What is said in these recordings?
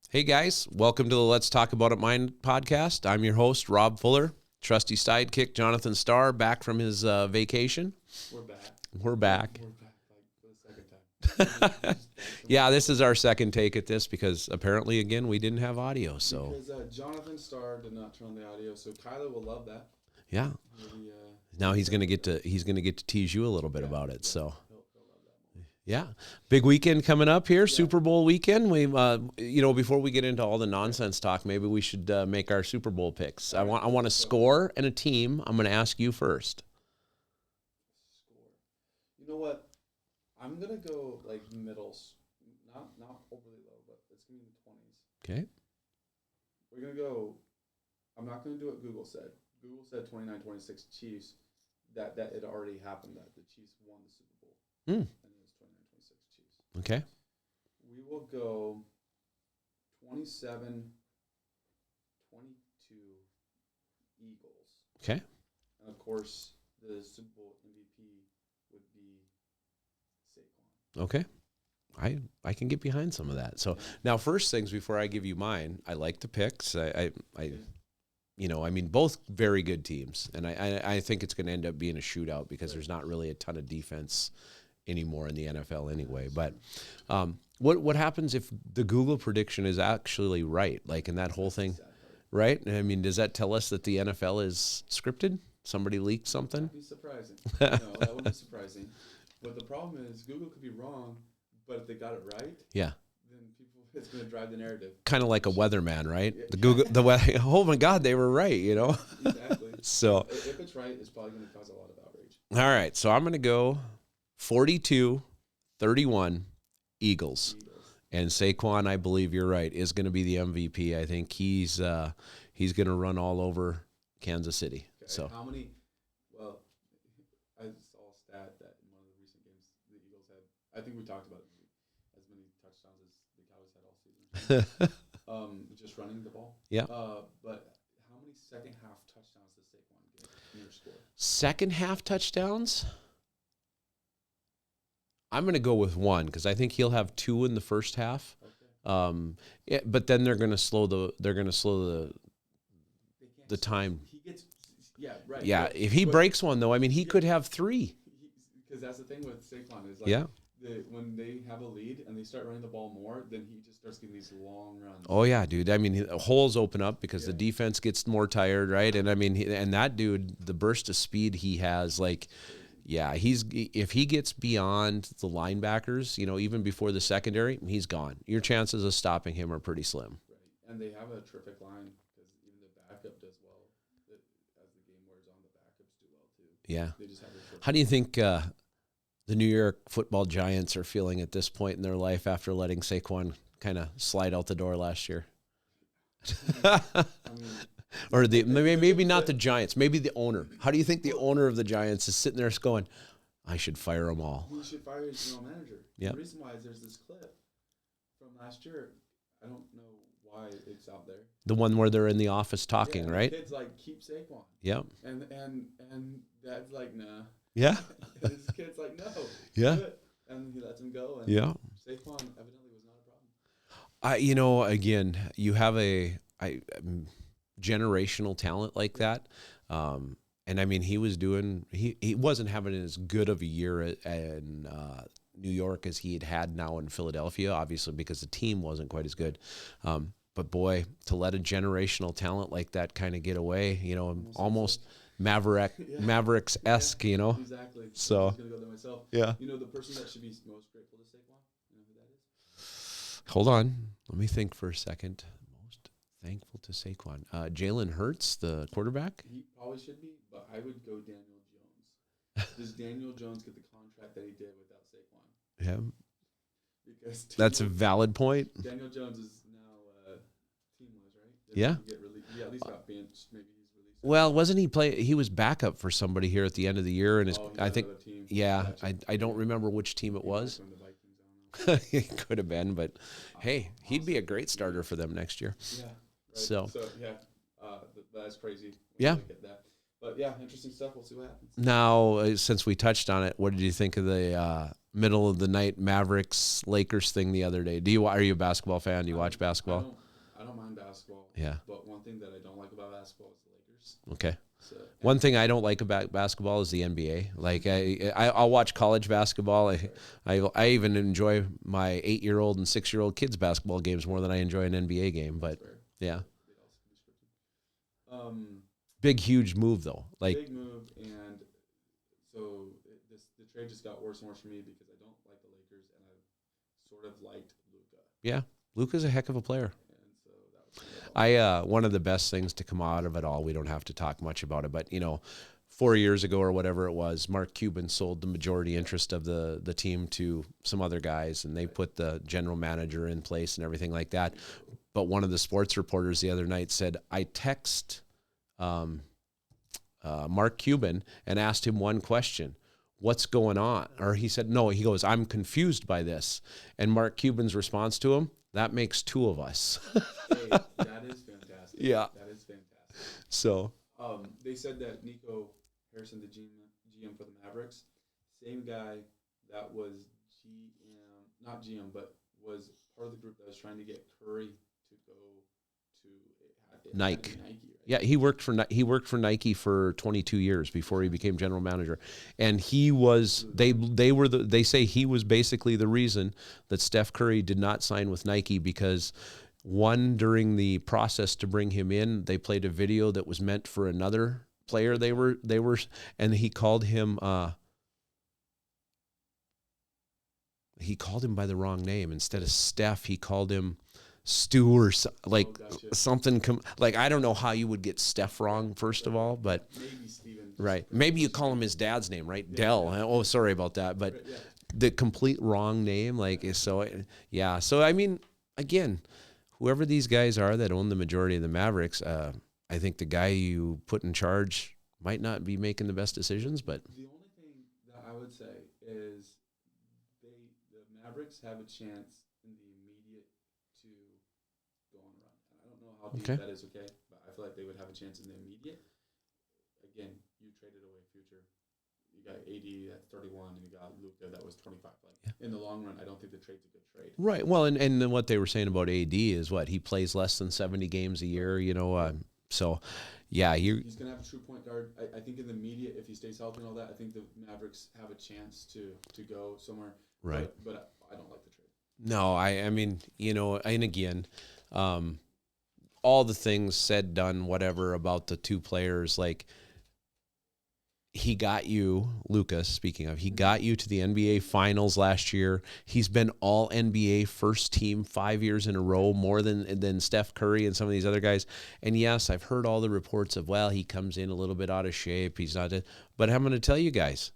Hey guys, welcome to the Let's Talk About It Mind podcast. I'm your host, Rob Fuller. Trusty sidekick Jonathan Starr back from his vacation. We're back. We're back. We're back for the second time. Yeah, this is our second take at this because apparently, again, we didn't have audio. So Because Jonathan Starr did not turn on the audio, so Kyler will love that. yeah, Maybe, now he's gonna get to tease you a little bit about it. So. he'll love that moment. Yeah, big weekend coming up here, Super Bowl weekend. We, before we get into all the nonsense talk, maybe we should make our Super Bowl picks. I want a score and a team. I'm going to ask you first. Score. You know what? I'm gonna go like middles, not overly low, but it's gonna be in the 20s. Okay. We're gonna go. I'm not gonna do what Google said. Google said 29-26 Chiefs. That it already happened. That the Chiefs won the Super Bowl. Hmm. And it was 29-26 Chiefs. Okay. We will go 27-22 Eagles. Okay. And of course, the Super Bowl MVP would be Saquon. Okay. I can get behind some of that. So now, first things before I give you mine, I like the picks. Both very good teams, and I think it's going to end up being a shootout because there's not really a ton of defense anymore in the NFL anyway. But what happens if the Google prediction is actually right? Like in that whole thing, right? I mean, does that tell us that the NFL is scripted? Somebody leaked something? That'd be surprising. No, that would be surprising. But the problem is Google could be wrong, but if they got it right, Yeah. then it's going to drive the narrative. Kind of like a weatherman, right? Yeah. The weather. Oh my God, they were right. Exactly. So if it's right, it's probably going to cause a lot of outrage. all right, so I'm going to go 42-31 Eagles. And Saquon, I believe you're right, is going to be the MVP. I think he's going to run all over Kansas City. Okay. So How many? Well, I saw a stat that in one of the recent games the Eagles had. I think we talked about it, as many touchdowns as the Cowboys had all season. Just running the ball. Yeah. But how many second half touchdowns does Saquon get in your score? second half touchdowns? I'm going to go with one because I think he'll have two in the first half. Okay. But then they're going to slow the time. He gets. Yeah. Right. Yeah, But- if he but- breaks one though, I mean he could have three. Because that's the thing with Saquon is like Yeah. when they have a lead and they start running the ball more, then he just starts getting these long runs. Oh yeah, dude. I mean, holes open up because the Yeah. defense gets more tired, right? And I mean, and that dude, the burst of speed he has, like, yeah, if he gets beyond the linebackers, even before the secondary, he's gone. Your chances of stopping him are pretty slim. Right. And they have a terrific line because even the backup does well. As the game wears on, the backups do well too. Yeah. They just have a terrific How do you think the New York Football Giants are feeling at this point in their life after letting Saquon kind of slide out the door last year? I mean, Or maybe not the Giants, maybe the owner. How do you think the owner of the Giants is sitting there going, I should fire them all? he should fire his general manager. Yeah. The reason why is there's this clip from last year. I don't know why it's out there. The one where they're in the office talking, Yeah, right? The kid's like, keep Saquon. Yeah. And dad's like, nah. Yeah. And his kid's like, no. Yeah. Do it. And he lets him go. And Yeah. Saquon evidently was not a problem. Again, you have a generational talent like that. And I mean, he wasn't having as good of a year in New York as he had now in Philadelphia, obviously because the team wasn't quite as good. But boy, to let a generational talent like that kind of get away, almost Mavericks-esque, Exactly. So, I was going to go there myself. yeah. The person that should be most grateful to Saquon, you know who that is? Hold on. Let me think for a second. Most thankful to Saquon. Jalen Hurts, the quarterback? He probably should be, but I would go Daniel Jones. Does Daniel Jones get the contract that he did without Saquon? Yeah. Because That's a valid point. Daniel Jones is now teamless, right? Yeah. He at least got benched. Maybe he's released. Well, wasn't he he was backup for somebody here at the end of the year, and I think, team. yeah, Gotcha. I don't remember which team it He was. might join the Vikings, I don't know. It could have been, but hey, he'd be a great starter for them next year. Yeah. Right. So yeah, that's crazy. Yeah. Look at that. But yeah, interesting stuff. We'll see what happens. now, since we touched on it, what did you think of the middle of the night Mavericks Lakers thing the other day. Are you a basketball fan? Do you watch basketball? I don't mind basketball. Yeah. But one thing that I don't like about basketball is the Lakers. Okay. So, one thing I don't like about basketball is the NBA. Like I'll watch college basketball. I even enjoy my 8-year-old and 6-year-old kids basketball games more than I enjoy an NBA game. But yeah, big huge move though. Like big move, and so the trade just got worse and worse for me because I don't like the Lakers, and I sort of liked Luka. Yeah, Luka's a heck of a player. And so that was one of the best things to come out of it all, we don't have to talk much about it, but 4 years ago or whatever it was, Mark Cuban sold the majority interest of the team to some other guys, and they put the general manager in place and everything like that. But one of the sports reporters the other night said, I text Mark Cuban and asked him one question. What's going on? Or he said, no, he goes, I'm confused by this. And Mark Cuban's response to him, that makes two of us. Hey, that is fantastic. Yeah. That is fantastic. So they said that Nico Harrison, the GM for the Mavericks, same guy that was not GM, but was part of the group that was trying to get Curry to go to Nike. Right? Yeah, he worked for Nike for 22 years before he became general manager, and he was they say he was basically the reason that Steph Curry did not sign with Nike, because during the process to bring him in, they played a video that was meant for another player. They were and he called him by the wrong name. Instead of Steph, he called him Stu or something. Like, I don't know how you would get Steph wrong, first of all, but maybe Steven. Right. Maybe you call him his dad's name, right? Yeah, Dell. Yeah. Oh, sorry about that. But the complete wrong name, So I mean, again, whoever these guys are that own the majority of the Mavericks, I think the guy you put in charge might not be making the best decisions, but the only thing that I would say is the Mavericks have a chance in the immediate to go on a run. And I don't know how deep that is, okay, but I feel like they would have a chance in the immediate. Again, you traded away future. You got AD at 31, and you got Luka that was 25. In the long run, I don't think the trade's a good trade. Right. Well, and then what they were saying about AD is he plays less than 70 games a year, so, yeah. He's going to have a true point guard. I think in the immediate, if he stays healthy and all that, I think the Mavericks have a chance to go somewhere. Right. But I don't like the trade. No, I mean, and again, all the things said, done, whatever about the two players, he got you, Lucas, speaking of, he got you to the NBA Finals last year. He's been all NBA first team 5 years in a row, more than Steph Curry and some of these other guys. And yes, I've heard all the reports of, he comes in a little bit out of shape. He's not, but I'm going to tell you guys,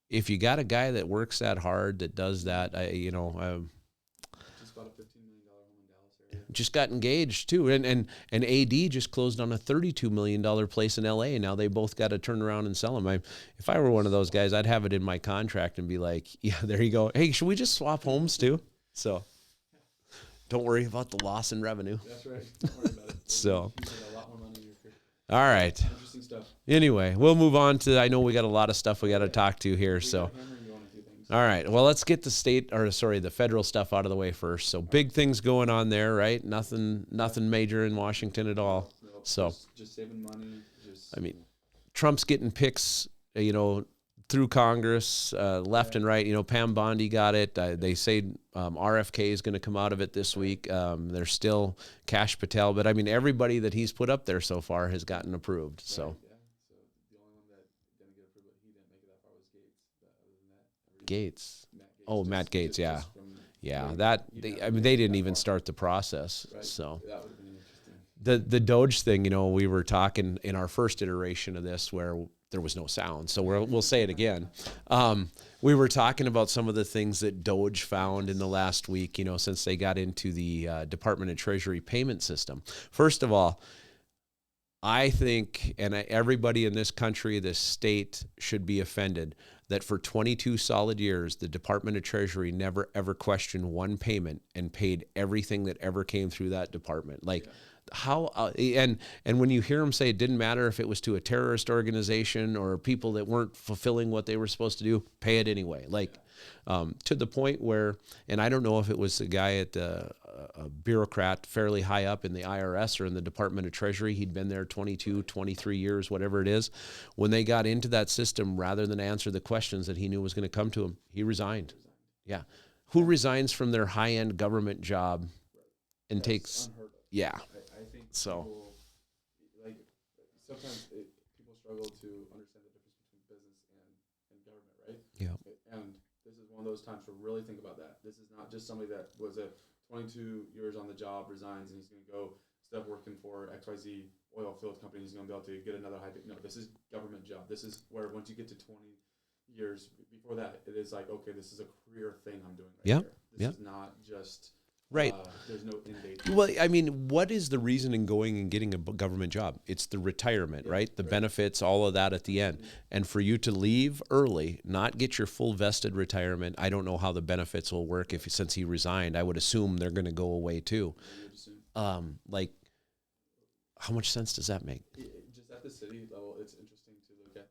if you got a guy that works that hard, that does that, just bought a $15 million home in Dallas area. Just got engaged too, and AD just closed on a $32 million place in LA. Now they both got to turn around and sell him. If I were one of those guys, I'd have it in my contract and be like, yeah, there you go. Hey, should we just swap homes too? So don't worry about the loss in revenue. That's right. Don't worry about it. So. You get a lot more money in your career. All right. Interesting stuff. Anyway, we'll move on to. I know we got a lot of stuff we got to talk to here. So. All right. Well, let's get the federal stuff out of the way first. So big things going on there, right? Nothing major in Washington at all. No, so just saving money. Trump's getting picks, through Congress, left and right. Pam Bondi got it. They say RFK is going to come out of it this week. There's still Kash Patel, but everybody that he's put up there so far has gotten approved. Right, so. Yeah. So the only one that didn't get approved, but he didn't make it that far, was Gates. But other than that, Gates. Matt Gates, yeah. From they didn't even start the process. Right. So that would have been interesting. the Doge thing, we were talking in our first iteration of this where there was no sound. So we'll say it again. We were talking about some of the things that Doge found in the last week, since they got into the Department of Treasury payment system. First of all, I think, and everybody in this country, this state, should be offended that for 22 solid years, the Department of Treasury never, ever questioned one payment and paid everything that ever came through that department. How, and when you hear them say it didn't matter if it was to a terrorist organization or people that weren't fulfilling what they were supposed to do, pay it anyway. to the point where, and I don't know if it was the guy at a bureaucrat fairly high up in the IRS or in the Department of Treasury. He'd been there 22, 23 years, whatever it is. When they got into that system, rather than answer the questions that he knew was going to come to him, he resigned. Yeah. Who resigns from their high-end government job and That's takes, unheard of. yeah. I think So. people, like, sometimes people struggle to understand the difference between business and government, right? Yeah. And this is one of those times to really think about that. This is not just somebody that was a 22 years on the job, resigns, and he's going to go start working for XYZ oil field company. He's going to be able to get another high. No, this is government job. This is where once you get to 20 years before that, it is like, okay, this is a career thing I'm doing right here. This is not just right. There's no end date. Well, I mean, what is the reason in going and getting a government job? It's the retirement, right? The benefits, all of that at the end. And for you to leave early, not get your full vested retirement, I don't know how the benefits will work since he resigned. I would assume they're going to go away too. Like, how much sense does that make? Just at the city level, it's interesting to look at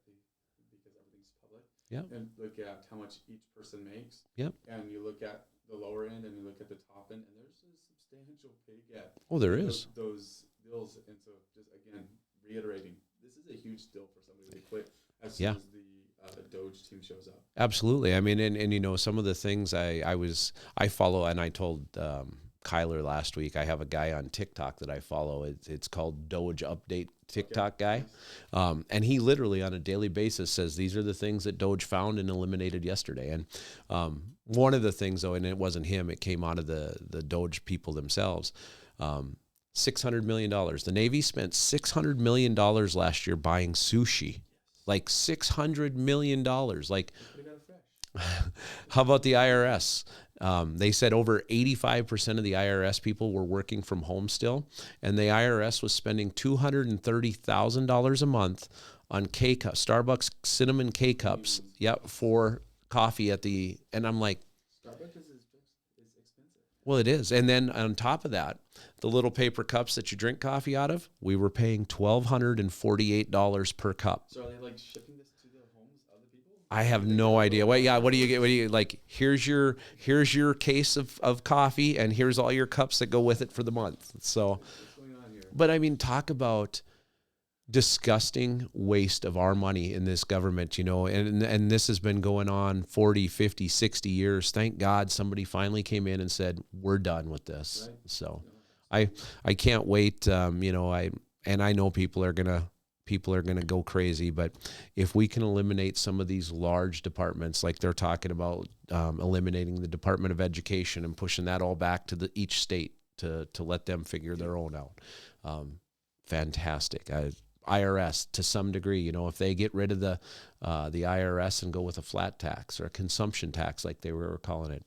because everything's public. Yeah. And look at how much each person makes. Yep. And you look at the lower end and you look at the top end, and there's a substantial pay gap. Oh, there is. Those deals, and so just again reiterating, this is a huge deal for somebody to quit as soon as the Doge team shows up. Absolutely. I mean, and you know, some of the things I follow, and I told Kyler last week, I have a guy on TikTok that I follow. It's called Doge Update TikTok guy. And he literally on a daily basis says, these are the things that Doge found and eliminated yesterday. And one of the things, though, and it wasn't him, it came out of the Doge people themselves, $600 million. The Navy spent $600 million last year buying sushi. Like $600 million. Like, how about the IRS? They said over 85% of the IRS people were working from home still, and the IRS was spending $230,000 a month on K-cups, Starbucks cinnamon K-cups, for coffee and I'm like, Starbucks is expensive. Well, it is. And then on top of that, the little paper cups that you drink coffee out of, we were paying $1,248 per cup. So are they like shipping this to the homes of the people? I have no idea. What do you get? What do you like? Here's your case of coffee, and here's all your cups that go with it for the month. So, What's going on here? but I mean, talk about disgusting waste of our money in this government, you know, and this has been going on 40, 50, 60 years. Thank God somebody finally came in and said, we're done with this. Right. So I can't wait. You know, I know people are going to go crazy, but if we can eliminate some of these large departments, like they're talking about eliminating the Department of Education and pushing that all back to each state to let them figure their own out. Fantastic. IRS to some degree, you know, if they get rid of the IRS and go with a flat tax or a consumption tax like they were calling it,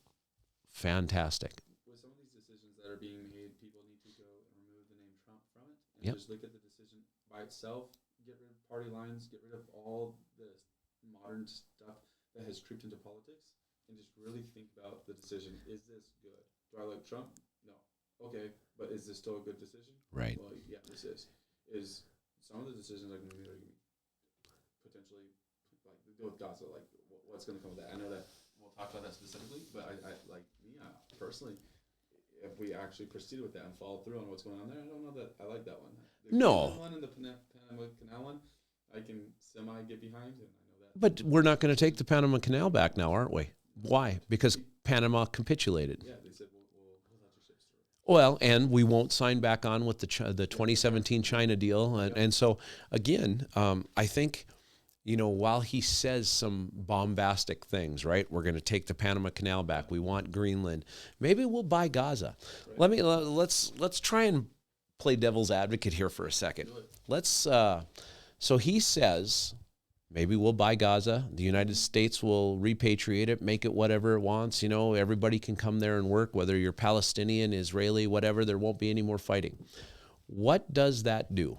fantastic. With some of these decisions that are being made, people need to go and remove the name Trump from it and just look at the decision by itself, get rid of party lines, get rid of all the modern stuff that has creeped into politics, and just really think about the decision. Is this good? Do I like Trump? No. Okay, but is this still a good decision? Right. Well, yeah, this is. Some of the decisions are going to be potentially like deal with Gaza, like what's going to come with that. I know that we'll talk about that specifically, but I like me personally, if we actually proceeded with that and followed through on what's going on there, I don't know that I like that one. The one and the Panama Canal one, I can semi get behind, and I know that. But we're not going to take the Panama Canal back now, aren't we? Why? Because Panama capitulated. Yeah, they said we'll let your ships through. Well, and we won't sign back on with the 2017 China deal. And so, again, I think, you know, while he says some bombastic things, right? We're going to take the Panama Canal back. We want Greenland. Maybe we'll buy Gaza. Right. Let's try and play devil's advocate here for a second. So he says, maybe we'll buy Gaza. The United States will repatriate it, make it whatever it wants. You know, everybody can come there and work, whether you're Palestinian, Israeli, whatever. There won't be any more fighting. What does that do?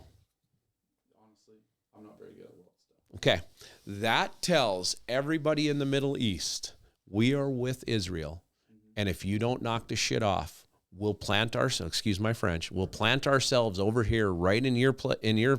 Honestly, I'm not very good at world stuff. Okay. That tells everybody in the Middle East, we are with Israel. And if you don't knock the shit off, we'll plant ourselves, excuse my French, we'll plant ourselves over here right in your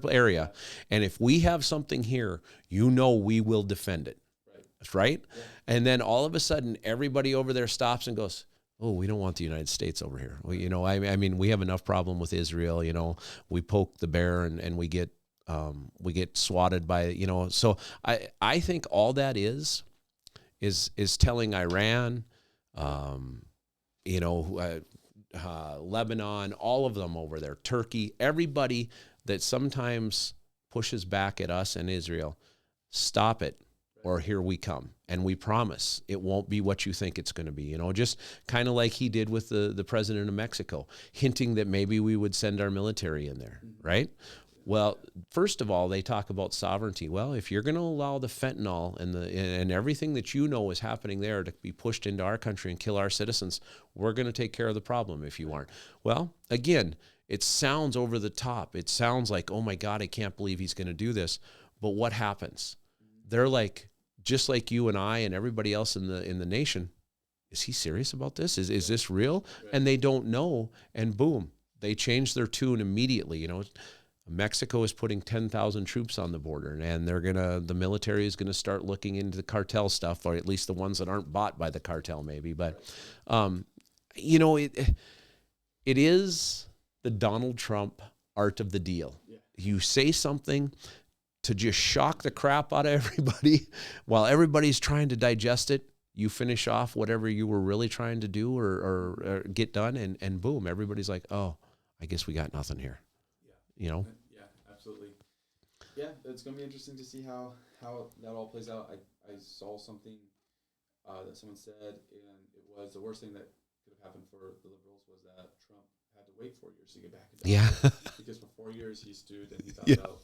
area. And if we have something here, you know we will defend it. Right. right? Yeah. And then all of a sudden, everybody over there stops and goes, oh, we don't want the United States over here. Well, you know, I mean, we have enough problem with Israel. You know, we poke the bear and we get swatted by, you know. So I think all that is telling Iran, you know, Lebanon, all of them over there, Turkey, everybody that sometimes pushes back at us and Israel, stop it, or here we come. And we promise it won't be what you think it's going to be. You know, just kind of like he did with the president of Mexico, hinting that maybe we would send our military in there, right? Well, first of all, they talk about sovereignty. Well, if you're going to allow the fentanyl and everything that you know is happening there to be pushed into our country and kill our citizens, we're going to take care of the problem if you aren't. Well, again, it sounds over the top. It sounds like, oh my God, I can't believe he's going to do this. But what happens? They're like, just like you and I and everybody else in the nation, is he serious about this? Is this real? And they don't know, and boom, they change their tune immediately. You know, Mexico is putting 10,000 troops on the border, and the military is gonna start looking into the cartel stuff, or at least the ones that aren't bought by the cartel, maybe. But, you know, it is the Donald Trump art of the deal. Yeah. You say something to just shock the crap out of everybody while everybody's trying to digest it. You finish off whatever you were really trying to do or get done, and boom, everybody's like, oh, I guess we got nothing here. You know? Yeah, absolutely. Yeah, it's going to be interesting to see how that all plays out. I saw something that someone said, and it was the worst thing that could have happened for the Liberals was that Trump had to wait 4 years to get back into office. Because for 4 years he stewed and he thought about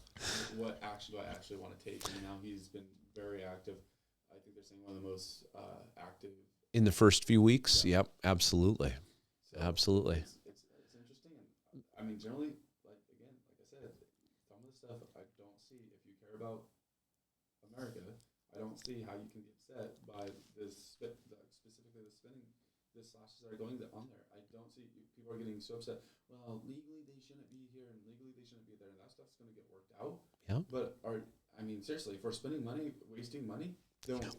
what action do I actually want to take. And now he's been very active. I think they're saying one of the most active. In the first few weeks? Yeah. Yep, absolutely. So absolutely. It's interesting. And I mean, generally, stuff I don't see. If you care about America, I don't see how you can be upset by specifically the spending, the slashes that are going on there. I don't see people are getting so upset. Well, legally they shouldn't be here, and legally they shouldn't be there, and that stuff's going to get worked out. Yeah. But seriously, if we're spending money, wasting money,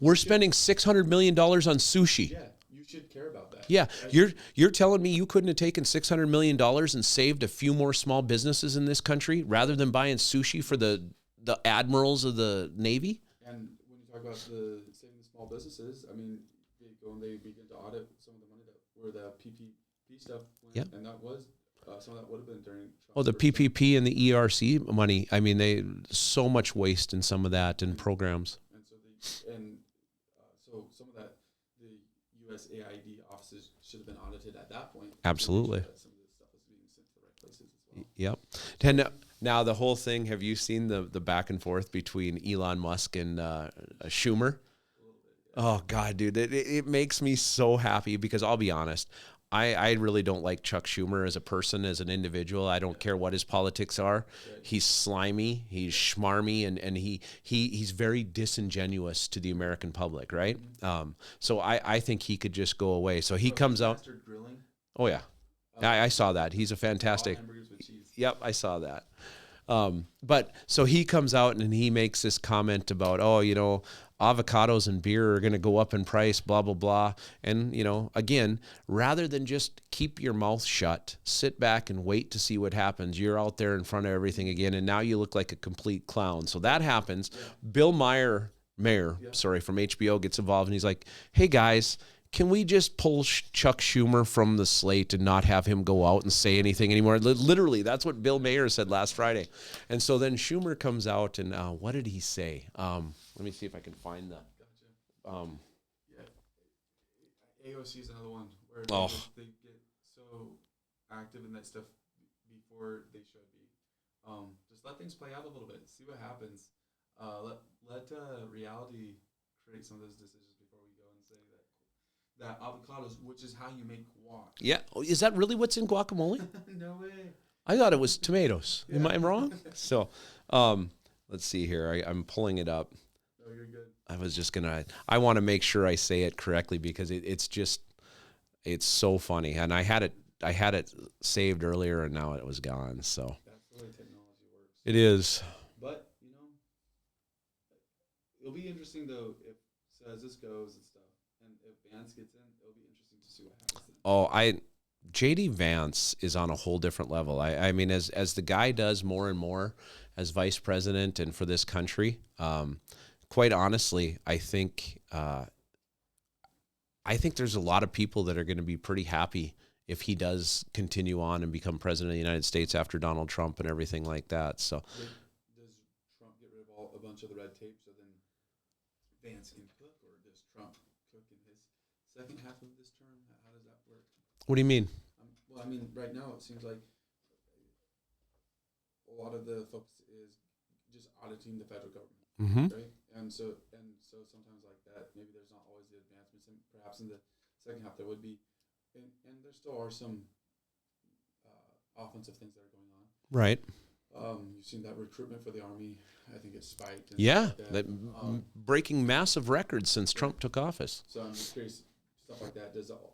we're spending $600 million on sushi. Yeah, you should care about that. Yeah, you're telling me you couldn't have taken $600 million and saved a few more small businesses in this country rather than buying sushi for the admirals of the Navy? And when you talk about saving the small businesses, I mean, they go and they begin to audit some of the money where the PPP stuff went, and that was some of that would have been during Trump's the PPP and the ERC money. I mean, so much waste in some of that and programs. So some of that, the USAID offices should have been audited at that point. Absolutely. Sure some of this stuff was being sent to the right places as well. Yep. And now the whole thing, have you seen the back and forth between Elon Musk and Schumer? Oh, God, dude, it makes me so happy because I'll be honest, I really don't like Chuck Schumer as a person, as an individual. I don't care what his politics are. He's slimy, he's schmarmy, and he's very disingenuous to the American public, right? So I think he could just go away. So he comes out. Oh, yeah. I saw that. He's a fantastic. Yep, I saw that. But so he comes out and he makes this comment about, oh, you know, avocados and beer are going to go up in price, blah, blah, blah. And, you know, again, rather than just keep your mouth shut, sit back and wait to see what happens, you're out there in front of everything again, and now you look like a complete clown. So that happens. Yeah. Bill Mayer from HBO gets involved, and he's like, hey, guys, can we just pull Chuck Schumer from the slate and not have him go out and say anything anymore? Literally, that's what Bill Mayer said last Friday. And so then Schumer comes out, and what did he say? Let me see if I can find the. AOC is another one where they get so active in that stuff before they should be. Just let things play out a little bit. See what happens. Let reality create some of those decisions before we go and say that avocados, which is how you make guac. Yeah. Is that really what's in guacamole? No way. I thought it was tomatoes. Yeah. Am I wrong? So, let's see here. I'm pulling it up. No, you're good. I want to make sure I say it correctly because it's so funny. And I had it saved earlier and now it was gone. So that's the way technology works. It is. But, it'll be interesting though if, says, this goes and stuff. And if Vance gets in, it'll be interesting to see what happens then. JD Vance is on a whole different level. I mean, as the guy does more and more as vice president and for this country, quite honestly, I think there's a lot of people that are going to be pretty happy if he does continue on and become president of the United States after Donald Trump and everything like that. So, does Trump get rid of a bunch of the red tape so then Vance can cook, or does Trump cook in his second half of this term? How does that work? What do you mean? Well, I mean, right now it seems like a lot of the focus is just auditing the federal government, right? And so sometimes like that, maybe there's not always the advancements, and perhaps in the second half there would be, and there still are some offensive things that are going on. Right. You've seen that recruitment for the Army. I think it's spiked. And yeah, like breaking massive records since Trump took office. So I'm just curious, stuff like that. Does a lot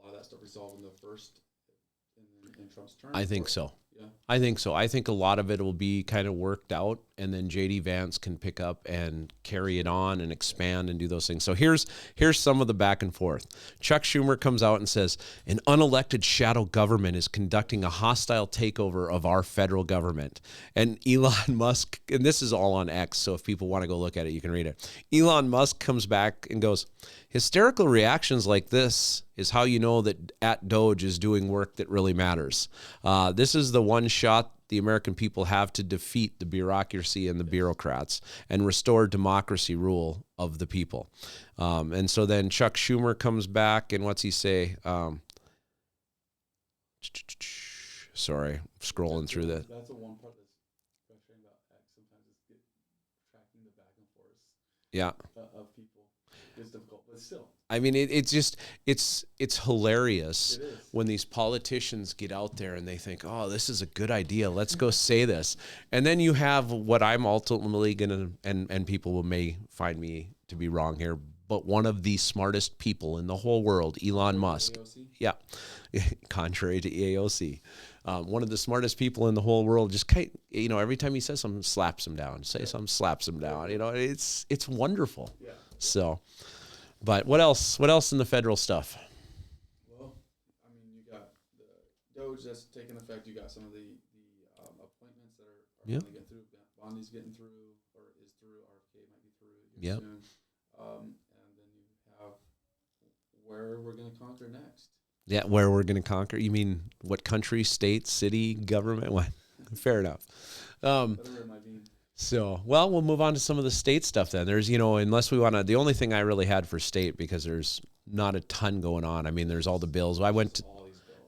of that stuff resolve in the first in Trump's term? I think so. Yeah. I think so. I think a lot of it will be kind of worked out, and then JD Vance can pick up and carry it on and expand and do those things. So here's some of the back and forth. Chuck Schumer comes out and says, an unelected shadow government is conducting a hostile takeover of our federal government. And Elon Musk, and this is all on X, so if people want to go look at it, you can read it. Elon Musk comes back and goes, hysterical reactions like this is how you know that @Doge is doing work that really matters. This is the one shot the American people have to defeat the bureaucracy and the bureaucrats and restore democracy rule of the people. And so then Chuck Schumer comes back, and what's he say? Sorry, scrolling through that. That's the one part that's frustrating about X. Sometimes it's tracking the back and forth. Yeah. Of people. It's difficult, but still. I mean, it's hilarious when these politicians get out there and they think, oh, this is a good idea. Let's go say this. And then you have what I'm ultimately going to, and people may find me to be wrong here, but one of the smartest people in the whole world, Elon Musk. AOC? Yeah. Contrary to EAOC. One of the smartest people in the whole world, just every time he says something, slaps him down. Say something, slaps him down. It's wonderful. Yeah. So, but what else? What else in the federal stuff? Well, I mean, you got the Doge that's taking effect. You got some of the appointments that are going to get through. Bondi's getting through, or is through. RFK might be through soon. And then you have where we're going to conquer next. Yeah, where we're going to conquer. You mean what country, state, city, government? What? Fair enough. Whatever it might be. So, well, we'll move on to some of the state stuff then. There's, unless we want to, the only thing I really had for state, because there's not a ton going on. I mean, there's all the bills. I went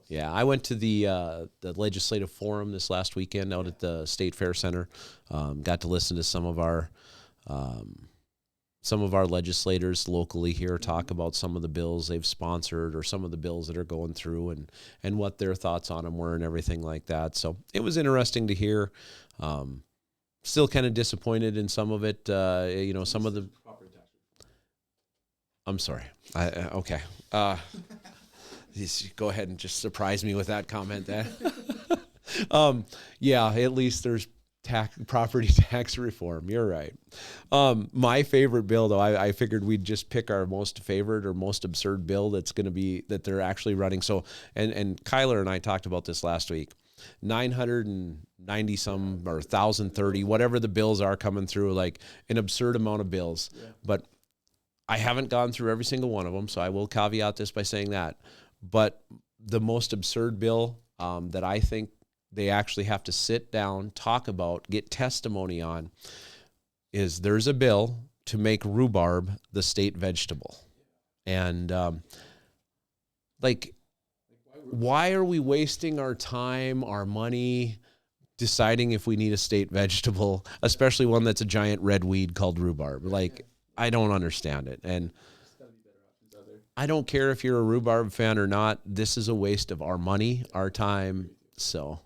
to the legislative forum this last weekend out at the State Fair Center. Got to listen to some of our legislators locally here talk about some of the bills they've sponsored or some of the bills that are going through and what their thoughts on them were and everything like that. So it was interesting to hear. Still kind of disappointed in some of it. Some of the. I'm sorry. Okay. Go ahead and just surprise me with that comment then. Yeah, at least there's property tax reform. You're right. My favorite bill, though, I figured we'd just pick our most favorite or most absurd bill that they're actually running. So, and Kyler and I talked about this last week. 990 some or 1,030, whatever the bills are coming through, like an absurd amount of bills. Yeah. But I haven't gone through every single one of them, so I will caveat this by saying that. But the most absurd bill that I think they actually have to sit down, talk about, get testimony on, is there's a bill to make rhubarb the state vegetable. And why are we wasting our time, our money, deciding if we need a state vegetable, especially one that's a giant red weed called rhubarb? I don't understand it. And I don't care if you're a rhubarb fan or not. This is a waste of our money, our time. So,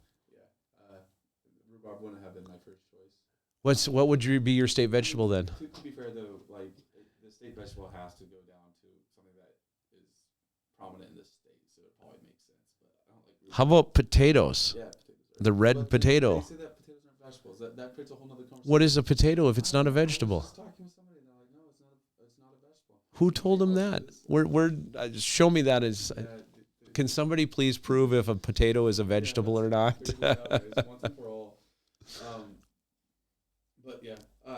rhubarb wouldn't have been my first choice. What would be your state vegetable then? To be fair, though, the state vegetable has to go down to something that is prominent in this state, so it probably makes sense. But I don't like rhubarb. How about potatoes? Yeah, potatoes. The red potato. They say that potatoes aren't vegetables. That creates a whole other conversation. What is a potato if it's not a vegetable? I was just talking with somebody, and they're like, no, it's not a vegetable. Who told him that? Where? Show me that as. Can somebody please prove if a potato is a vegetable or not? It's once and for all. But yeah,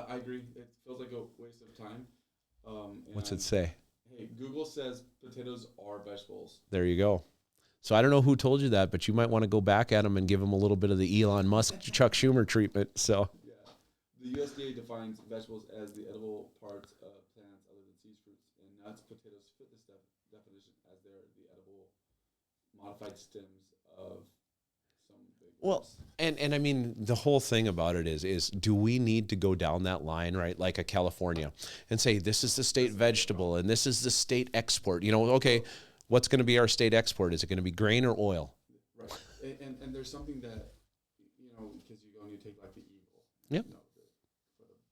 I agree. It feels like a waste of time. What's it say? Hey, Google says potatoes are vegetables. There you go. So I don't know who told you that, but you might want to go back at them and give them a little bit of the Elon Musk, Chuck Schumer treatment. So yeah, the USDA defines vegetables as the edible parts of plants other than seeds, fruits, and nuts. Potatoes fit this definition as they're the edible modified stems of some big. Well, and I mean, the whole thing about it is do we need to go down that line, right? Like a California and say, this is the state vegetable and this is the state export, okay, what's going to be our state export? Is it going to be grain or oil? Right. And there's something that, because you go and you take like the eagle, yep.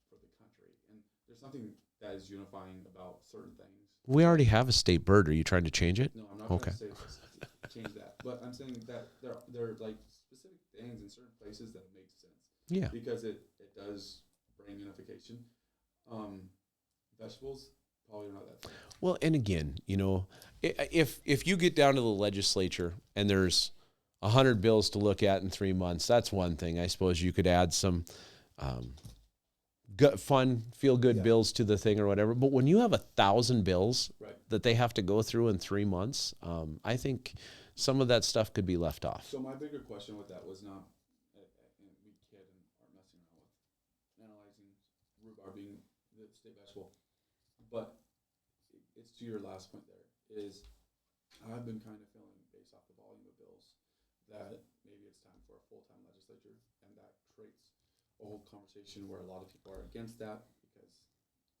For the country. And there's something that is unifying about certain things. We already have a state bird. Are you trying to change it? No, I'm not trying to change that. But I'm saying that there are like specific things in certain places that make sense. Yeah. Because it does bring unification. Vegetables probably are not that thing. Well, and again, if you get down to the legislature and there's 100 bills to look at in 3 months, that's one thing. I suppose you could add some fun, feel-good bills to the thing or whatever. But when you have 1,000 bills that they have to go through in 3 months, I think some of that stuff could be left off. So my bigger question with that was not, and we kid and aren't messing around with analyzing rhubarb being the state vegetable, but it's to your last point there, is I've been kind of feeling, based off the volume of bills, that maybe it's time for a full-time legislature, and that creates a whole conversation where a lot of people are against that because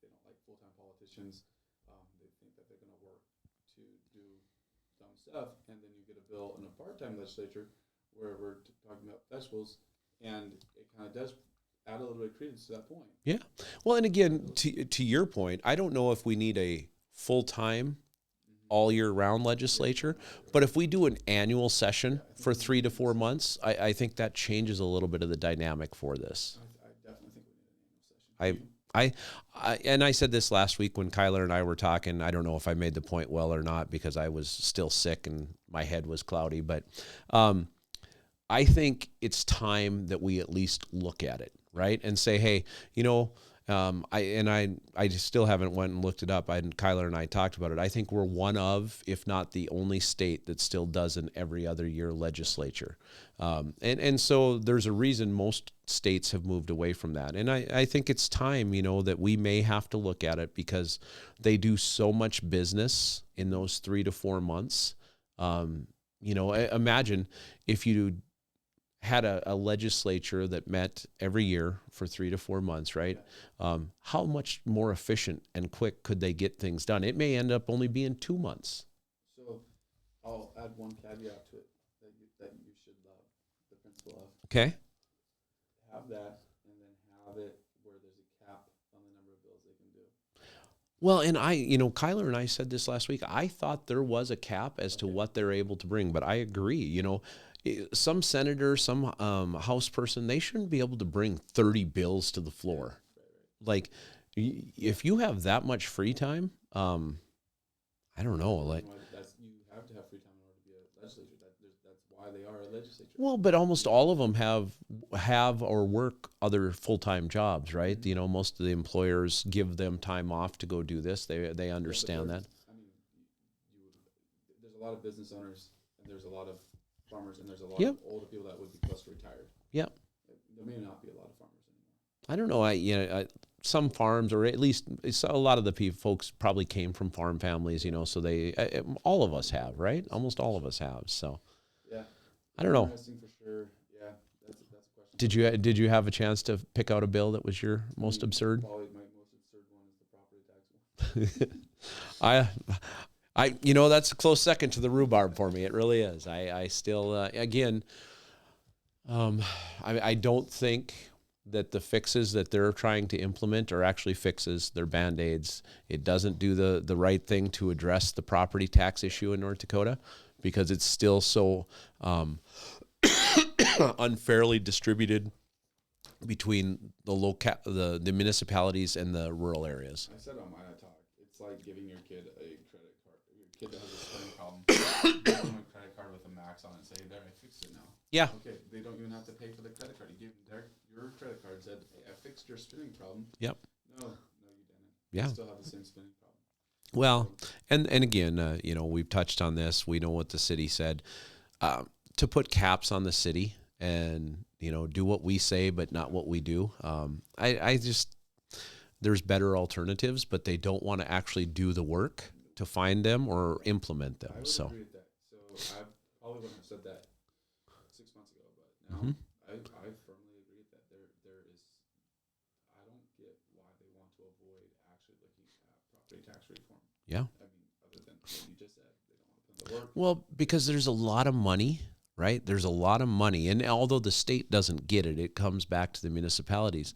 they don't like full-time politicians. They think that they're going to work to do dumb stuff, and then you get a bill in a part-time legislature where we're talking about vegetables, and it kind of does add a little bit of credence to that point. Yeah. Well, and again, to your point, I don't know if we need a full-time all year round legislature, but if we do an annual session for 3 to 4 months, I think that changes a little bit of the dynamic for this. I definitely think we need an annual session. And I said this last week when Kyler and I were talking. I don't know if I made the point well or not because I was still sick and my head was cloudy, but I think it's time that we at least look at it, right? And say, hey, I still haven't went and looked it up. Kyler and I talked about it. I think we're one of, if not the only state that still does an every other year legislature. And so there's a reason most states have moved away from that. And I think it's time, that we may have to look at it because they do so much business in those 3 to 4 months. Imagine if you had a legislature that met every year for 3 to 4 months, right? How much more efficient and quick could they get things done? It may end up only being 2 months. So I'll add one caveat to it that you should love, the principle of. Okay. Have that and then have it where there's a cap on the number of bills they can do. Well, and Kyler and I said this last week. I thought there was a cap as to what they're able to bring, but I agree, some senator, some House person, they shouldn't be able to bring 30 bills to the floor. Right. Like, if you have that much free time, I don't know. Like, you have to have free time in order to be a legislature. That's why they are a legislature. Well, but almost all of them have or work other full-time jobs, right? Mm-hmm. Most of the employers give them time off to go do this. They understand that. I mean, there's a lot of business owners, and there's a lot of farmers, and there's a lot of older people that would be close to retired. Yeah. There may not be a lot of farmers anymore. I don't know. Some farms, or at least a lot of the folks probably came from farm families, so they, all of us have, right? Almost all of us have. So, yeah. I don't know. Interesting for sure. Yeah, that's a question. Did you have a chance to pick out a bill that was your most absurd? Probably my most absurd one is the property tax one. That's a close second to the rhubarb for me. It really is. I still, again, I don't think that the fixes that they're trying to implement are actually fixes. They're Band-Aids. It doesn't do the right thing to address the property tax issue in North Dakota because it's still so unfairly distributed between the municipalities and the rural areas. I said on my talk, it's like giving your kid a credit card. Your kid that has a spending problem, give them a credit card with a max on it and say, there, I fixed it now. Yeah. Okay, they don't even have to pay for the credit card. You gave them your credit card, said, hey, I fixed your spending problem. Yep. No, you didn't. Yeah. You still have the same spending problem. Well, and again, we've touched on this. We know what the city said. To put caps on the city and, do what we say, but not what we do. I just, there's better alternatives, but they don't want to actually do the work to find them or implement them. I would So agree with that. So I probably wouldn't have said that 6 months ago, but now I firmly agree that there is. I don't get why they want to avoid actually looking at property tax reform. Yeah. I mean, other than what you just said, they don't want to put in the work. Well, because there's a lot of money, right? There's a lot of money. And although the state doesn't get it, it comes back to the municipalities.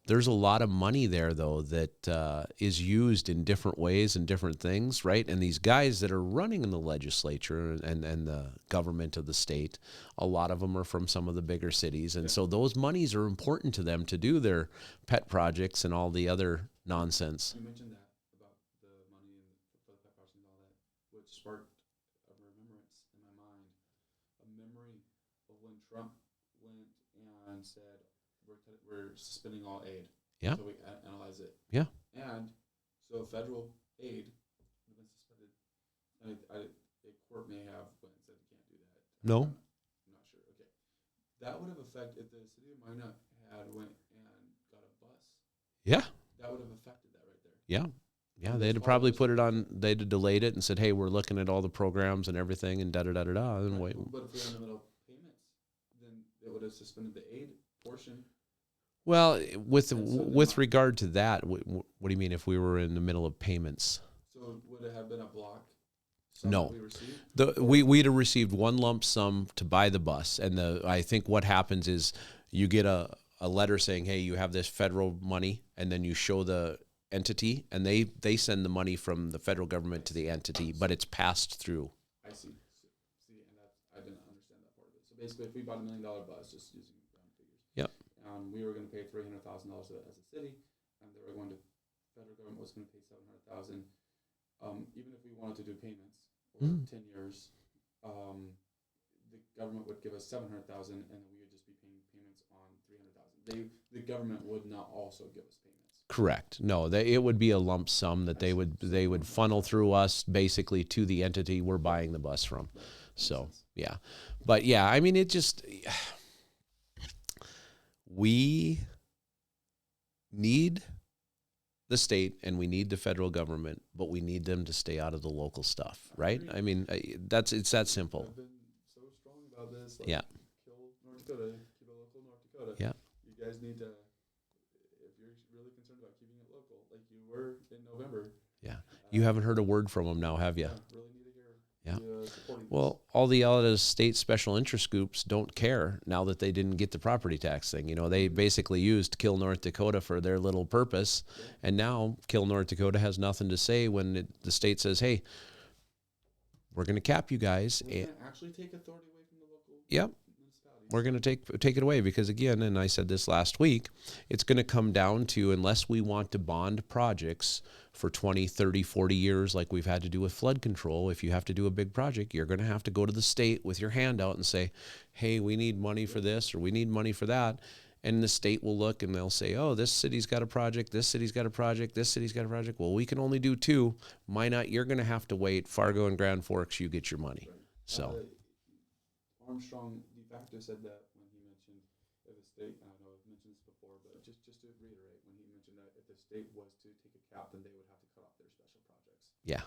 There's a lot of money there, though, that is used in different ways and different things, right? And these guys that are running in the legislature and the government of the state, a lot of them are from some of the bigger cities. And so those monies are important to them to do their pet projects and all the other nonsense. You mentioned that about the money for the pet projects and all that, which sparked a remembrance in my mind, a memory of when Trump went and said, we're suspending all aid. Yeah. So we analyze it. Yeah. And so federal aid would have been suspended. And a court may have went and said you can't do that. No. I'm not sure. Okay. That would have affected if the city of Minot had went and got a bus. Yeah. That would have affected that right there. Yeah. Yeah, they'd have probably put it on, they'd have delayed it and said, hey, we're looking at all the programs and everything and da-da-da-da-da. And wait. But if we were in the middle of payments, then it would have suspended the aid portion. Well, with regard to that, what do you mean if we were in the middle of payments? So would it have been a block? No. We'd have received one lump sum to buy the bus. And I think what happens is you get a letter saying, hey, you have this federal money, and then you show the entity, and they send the money from the federal government to the entity, but it's passed through. I see. And I didn't understand that part of it. So basically, if we bought $1 million bus, just using round figures, yep, we were going to pay $300,000 as a city, and they were going to, federal government was going to pay $700,000. Even if we wanted to do payments over 10 years, the government would give us $700,000, and then we would just be paying payments on $300,000. The government would not also give us payments. Correct. No, it would be a lump sum that they would funnel through us basically to the entity we're buying the bus from. So yeah, but yeah, I mean, it just, we need the state and we need the federal government, but we need them to stay out of the local stuff, right? I mean, it's that simple. I've been so strong about this. Yeah. Kill North Dakota, keep it local North Dakota. Yeah. You guys need to, if you're really concerned about keeping it local, like you were in November. Yeah. You haven't heard a word from them now, have you? Really need to hear. Yeah. Well, all the out-of-state special interest groups don't care now that they didn't get the property tax thing. They basically used Kill North Dakota for their little purpose, and now Kill North Dakota has nothing to say when the state says, hey, we're going to cap you guys. We can actually take authority away from the local Yep. municipalities. We're going to take it away because, again, and I said this last week, it's going to come down to, unless we want to bond projects for 20, 30, 40 years like we've had to do with flood control, if you have to do a big project, you're going to have to go to the state with your hand out and say, hey, we need money for this or we need money for that. And the state will look and they'll say, oh, this city's got a project, this city's got a project, this city's got a project. Well, we can only do 2. Minot, you're going to have to wait. Fargo and Grand Forks, you get your money. Right. So Armstrong de facto said that when he mentioned if the state, I know I've mentioned this before, but just to reiterate, when he mentioned that if the state was to take a cap, then they would have to cut off their special projects. yeah.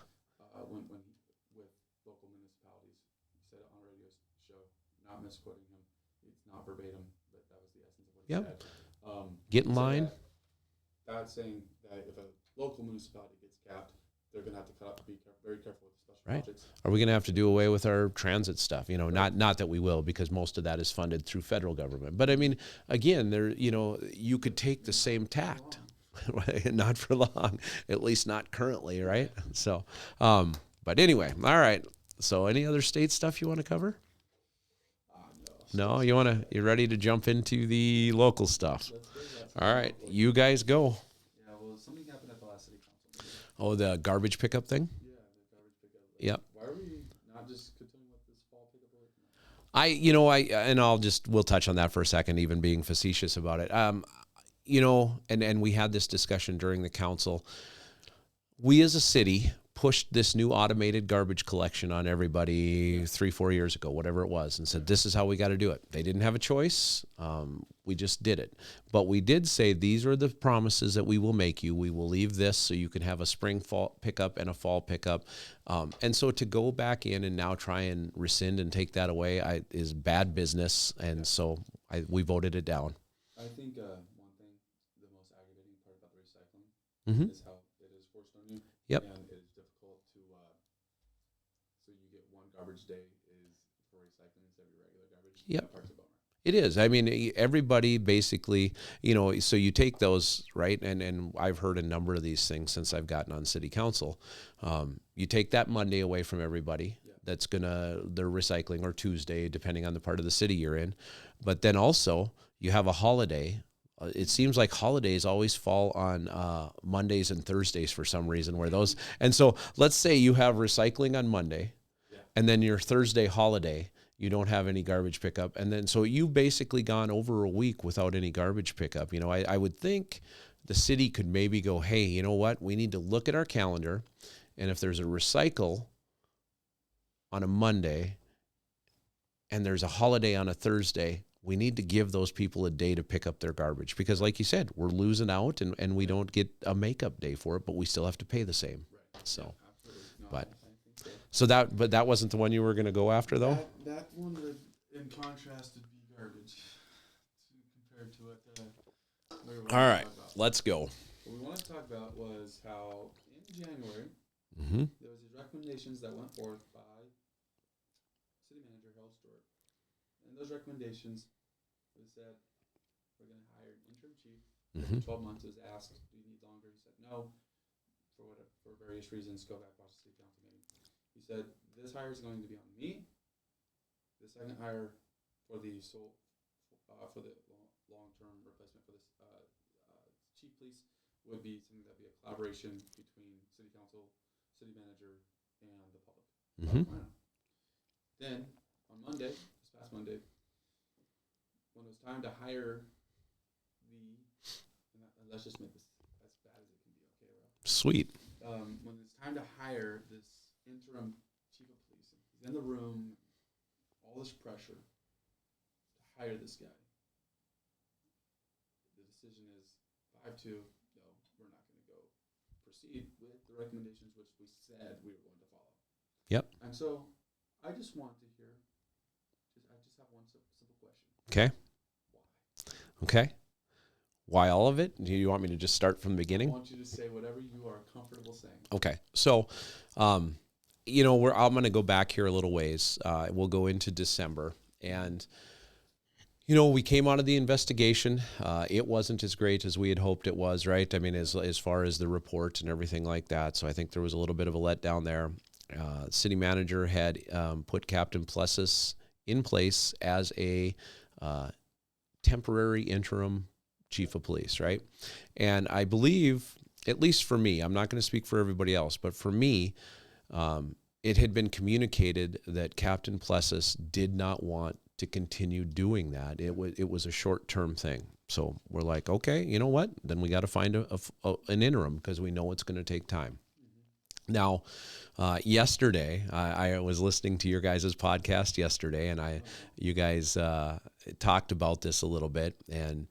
When he, with local municipalities, he said it on a radio show, not misquoting him. It's not verbatim, but that was the essence of what he said. Get in line. That's saying that if a local municipality gets capped, they're going to have to cut off, be very careful with the special projects. Are we going to have to do away with our transit stuff? Not that we will, because most of that is funded through federal government. But I mean, again, you could take the same tact. Not for long, at least not currently, right? So, but anyway, all right. So, any other state stuff you want to cover? No, you ready to jump into the local stuff? All right, you guys go. Yeah, well, something happened at the last city council Oh, the garbage pickup thing? Yeah, the garbage pickup. Like, Yep. why are we not just continuing with this fall pickup? We'll touch on that for a second, even being facetious about it. And we had this discussion during the council. We as a city pushed this new automated garbage collection on everybody 3-4 years ago, whatever it was, and said, this is how we got to do it. They didn't have a choice. We just did it. But we did say, these are the promises that we will make you. We will leave this so you can have a spring fall pickup and a fall pickup. And so to go back in and now try and rescind and take that away is bad business. And so we voted it down. I think one thing, the most aggravating part about the recycling is how it is forced on you. Yep. And it is difficult to, so you get one garbage day is for recycling instead of your regular garbage. Yep. That part's a bummer. It is. I mean, everybody basically, so you take those, right? And I've heard a number of these things since I've gotten on city council. You take that Monday away from everybody. Yeah. That's they're recycling, or Tuesday, depending on the part of the city you're in. But then also you have a holiday. It seems like holidays always fall on Mondays and Thursdays for some reason, and so let's say you have recycling on Monday, and then your Thursday holiday, you don't have any garbage pickup. And then, so you've basically gone over a week without any garbage pickup. I would think the city could maybe go, hey, you know what? We need to look at our calendar. And if there's a recycle on a Monday and there's a holiday on a Thursday, we need to give those people a day to pick up their garbage. Because like you said, we're losing out and we don't get a makeup day for it, but we still have to pay the same. Right. So, yeah, but that wasn't the one you were going to go after, though? That one, in contrast, would be garbage compared to what we were. All right, let's go. What we want to talk about was how in January there was these recommendations that went forth by City Manager Harold Stewart, and those recommendations said we're going to hire an interim chief. 12 months. Was asked, do you need longer? He said no. For various reasons, go back watch the city council meeting. He said, this hire is going to be on me. The second hire for the long-term replacement for this chief police would be something that would be a collaboration between city council, city manager, and the public. Then, on Monday, this past Monday, when it was time to hire let's just make this as bad as it can be, okay, Rob? Sweet. When it's time to hire this interim chief of police, he's in the room, all this pressure to hire this guy. The decision is 5-2. No, we're not going to go proceed with the recommendations which we said we were going to follow. Yep. And so I just want to hear. I just have one simple question. Okay. Why? Okay. Why all of it? Do you want me to just start from the beginning? I want you to say whatever you are comfortable saying. Okay. So, I'm going to go back here a little ways. We'll go into December. And, we came out of the investigation. It wasn't as great as we had hoped it was, right? I mean, as far as the report and everything like that. So I think there was a little bit of a letdown there. City manager had put Captain Plessis in place as a temporary interim chief of police, right? And I believe, at least for me, I'm not going to speak for everybody else, but for me, it had been communicated that Captain Plessis did not want to continue doing that. It was a short-term thing. So we're like, okay, you know what? Then we got to find an interim because we know it's going to take time. Now, yesterday, I was listening to your guys' podcast yesterday, and you guys talked about this a little bit, and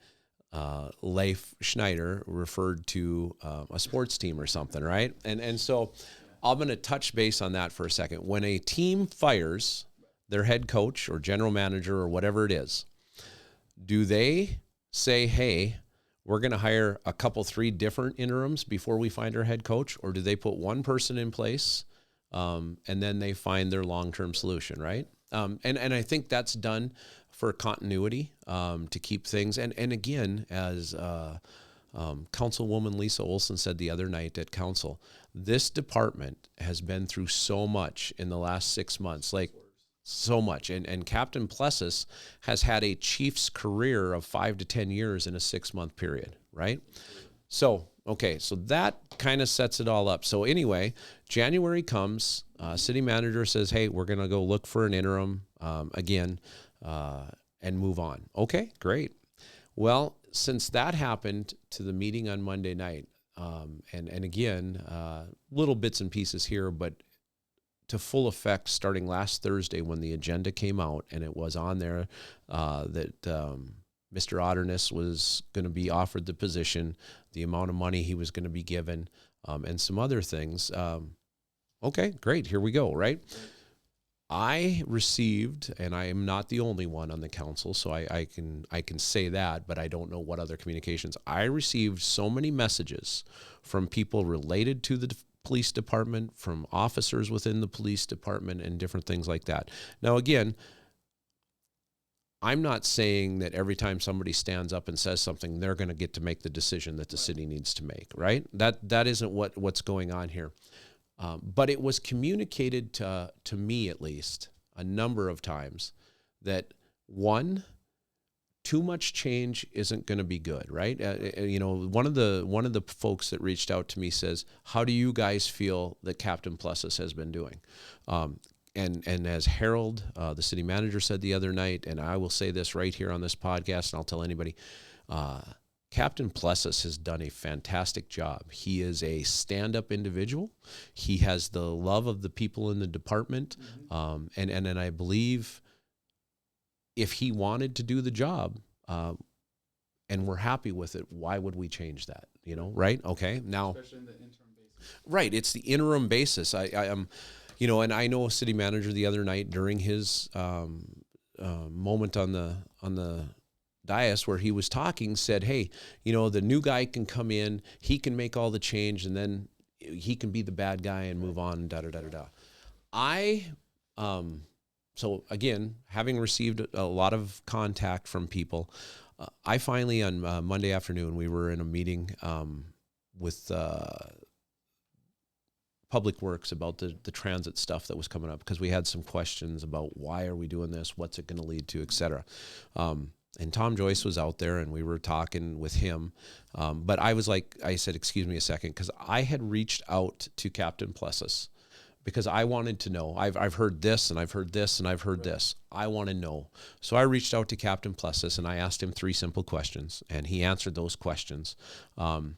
Leif Schneider referred to a sports team or something, right? And so I'm going to touch base on that for a second. When a team fires their head coach or general manager or whatever it is, do they say, hey, we're going to hire a couple, 3 different interims before we find our head coach? Or do they put one person in place and then they find their long-term solution, right? And I think that's done for continuity, to keep things. And again, as Councilwoman Lisa Olson said the other night at council, this department has been through so much in the last 6 months, like so much. And Captain Plessis has had a chief's career of 5 to 10 years in a 6-month period, right? So, Okay, so that kind of sets it all up. So anyway, January comes, city manager says, hey, we're going to go look for an interim again and move on. Okay, great. Well, since that happened to the meeting on Monday night, and again, little bits and pieces here, but to full effect starting last Thursday when the agenda came out and it was on there that Mr. Otterness was going to be offered the position, the amount of money he was going to be given, and some other things. Okay, great. Here we go, right? I received, and I am not the only one on the council, so I can say that, but I don't know what other communications. I received so many messages from people related to the police department, from officers within the police department, and different things like that. Now, again, I'm not saying that every time somebody stands up and says something, they're going to get to make the decision that the city needs to make, right? That isn't what's going on here. But it was communicated to me, at least, a number of times that, one, too much change isn't going to be good, right? One of the folks that reached out to me says, "How do you guys feel that Captain Plessis has been doing?" And as Harold, the city manager, said the other night, and I will say this right here on this podcast, and I'll tell anybody, Captain Plessis has done a fantastic job. He is a stand-up individual. He has the love of the people in the department, and I believe if he wanted to do the job, and we're happy with it, why would we change that? Right? Okay. Now, especially in the interim basis. Right. It's the interim basis. I am, and I know a city manager the other night during his moment on the dais where he was talking said, hey, the new guy can come in, he can make all the change, and then he can be the bad guy and move on, da-da-da-da-da. So again, having received a lot of contact from people, I finally, on Monday afternoon, we were in a meeting with Public Works about the transit stuff that was coming up, because we had some questions about why are we doing this, what's it going to lead to, et cetera. And Tom Joyce was out there, and we were talking with him. But I said, excuse me a second, because I had reached out to Captain Plessis, because I wanted to know. I've heard this, and I've heard this, and I've heard this. I want to know. So I reached out to Captain Plessis, and I asked him 3 simple questions, and he answered those questions. And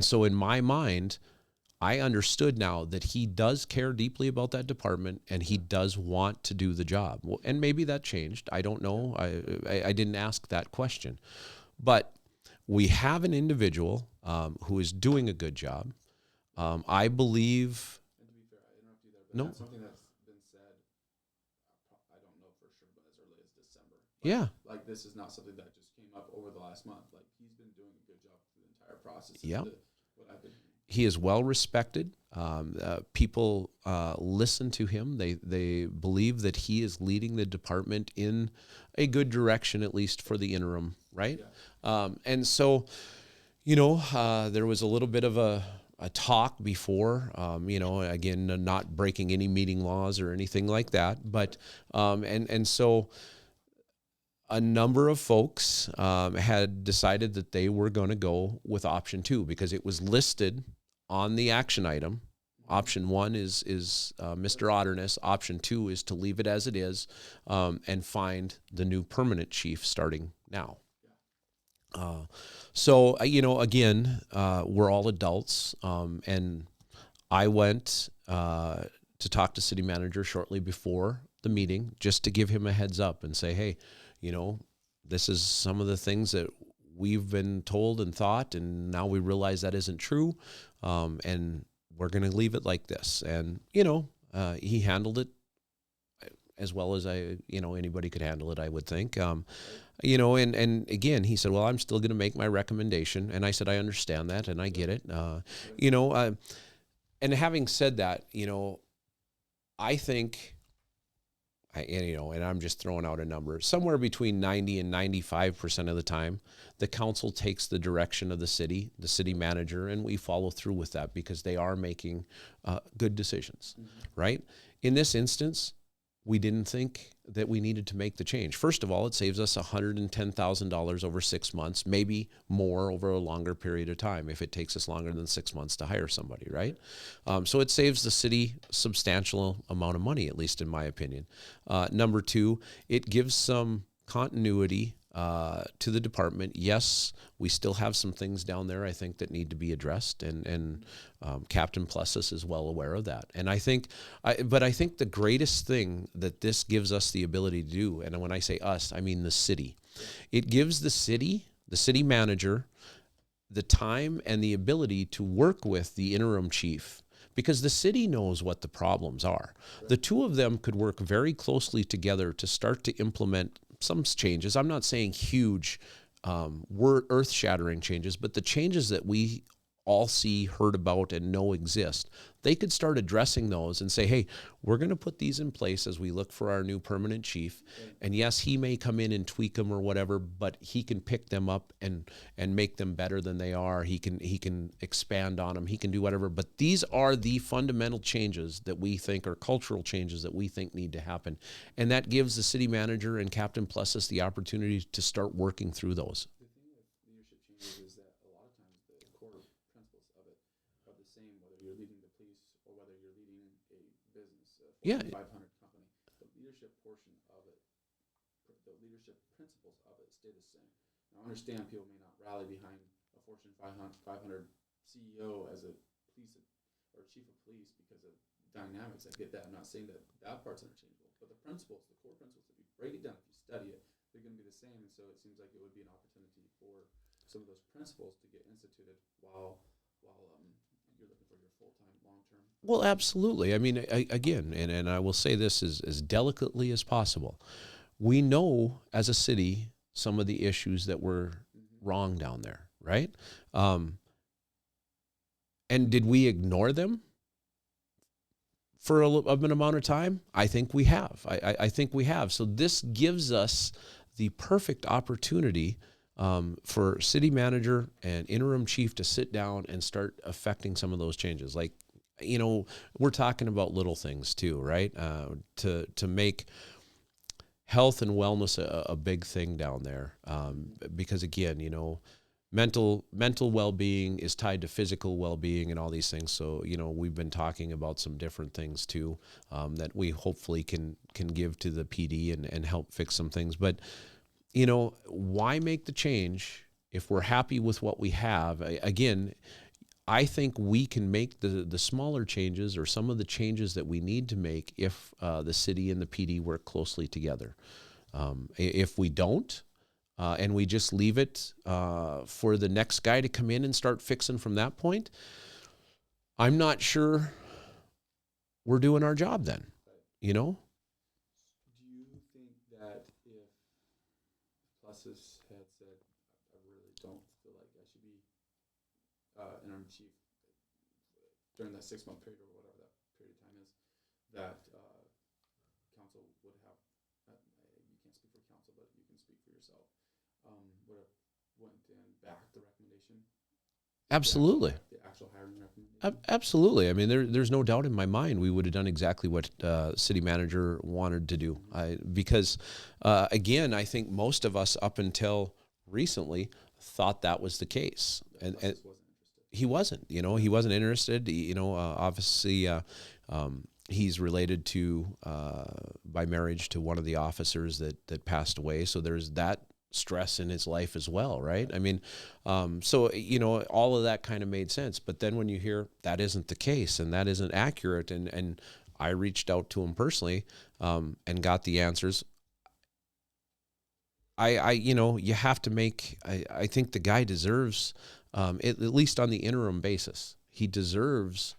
so in my mind, I understood now that he does care deeply about that department, and he does want to do the job. Well, and maybe that changed. I don't know. I didn't ask that question. But we have an individual who is doing a good job. I believe... No. That's something that's been said, I don't know for sure, but as early as December. Like this is not something that just came up over the last month. Like he's been doing a good job through the entire process. Yeah. What I've been hearing. He is well respected. People listen to him. They believe that he is leading the department in a good direction, at least for the interim, right? Yeah. And so, there was a little bit of a talk before, again, not breaking any meeting laws or anything like that. But, and so a number of folks had decided that they were going to go with option 2 because it was listed on the action item. Option 1 is Mr. Otterness. Option 2 is to leave it as it is and find the new permanent chief starting now. So, again, we're all adults, and I went to talk to city manager shortly before the meeting just to give him a heads up and say, hey, this is some of the things that we've been told and thought, and now we realize that isn't true, and we're going to leave it like this. And, he handled it as well as anybody could handle it, I would think. And again, he said, well, I'm still going to make my recommendation. And I said, I understand that, and I get it. And having said that, I think, and I'm just throwing out a number, somewhere between 90 and 95% of the time, the council takes the direction of the city manager, and we follow through with that because they are making good decisions, right? In this instance, we didn't think that we needed to make the change. First of all, it saves us $110,000 over 6 months, maybe more over a longer period of time if it takes us longer than 6 months to hire somebody, right? So it saves the city substantial amount of money, at least in my opinion. Number two, it gives some continuity to the department. Yes, we still have some things down there I think that need to be addressed, and Captain Plessis is well aware of that. And I think the greatest thing that this gives us the ability to do, and when I say us, I mean the city, it gives the city manager, the time and the ability to work with the interim chief, because the city knows what the problems are. The two of them could work very closely together to start to implement some changes. I'm not saying huge, earth-shattering changes, but the changes that we all see, heard about, and know exist. They could start addressing those and say, hey, we're going to put these in place as we look for our new permanent chief. And yes, he may come in and tweak them or whatever, but he can pick them up and make them better than they are. He can expand on them. He can do whatever. But these are the fundamental changes that we think are cultural changes that we think need to happen. And that gives the city manager and Captain Plessis the opportunity to start working through those. The thing with leadership changes is that a lot of times the core principles of it are the same, whether you're leading the police or whether you're leading a business, a Yeah. Fortune 500 company. The leadership portion of it, the leadership principles of it stay the same. Now, I understand people may not rally behind a Fortune 500 CEO as a police or chief of police because of dynamics. I get that. I'm not saying that that part's interchangeable, but the principles, the core principles, if you break it down, if you study it, they're going to be the same. And so it seems like it would be an opportunity for some of those principles to get instituted while you're looking for your full-time, long-term. Well, absolutely. I mean, again, and I will say this as delicately as possible. We know as a city some of the issues that were wrong down there, right? And did we ignore them for an amount of time? I think we have. I think we have. So this gives us the perfect opportunity for city manager and interim chief to sit down and start affecting some of those changes. Like, we're talking about little things too, right? To make health and wellness a big thing down there. Because again, mental well-being is tied to physical well-being and all these things. So, we've been talking about some different things too, that we hopefully can give to the PD and help fix some things. But, why make the change if we're happy with what we have? Again, I think we can make the smaller changes or some of the changes that we need to make if the city and the PD work closely together. If we don't, and we just leave it for the next guy to come in and start fixing from that point, I'm not sure we're doing our job then, Do you think that if Plessis had said, I really don't feel like I should be interim chief during that 6-month period or whatever that period of time is, that council would have, you can't speak for council, but you can speak for yourself, would have went and backed the recommendation? Absolutely. The actual hiring recommendation? Absolutely. I mean, there's no doubt in my mind we would have done exactly what city manager wanted to do. Because, again, I think most of us up until recently thought that was the case. And he wasn't. He wasn't interested. Obviously, he's related to, by marriage to one of the officers that passed away. So there's that stress in his life as well, right? I mean, so, all of that kind of made sense. But then when you hear that isn't the case and that isn't accurate, and I reached out to him personally and got the answers, you have to make, I think the guy deserves, at least on the interim basis, he deserves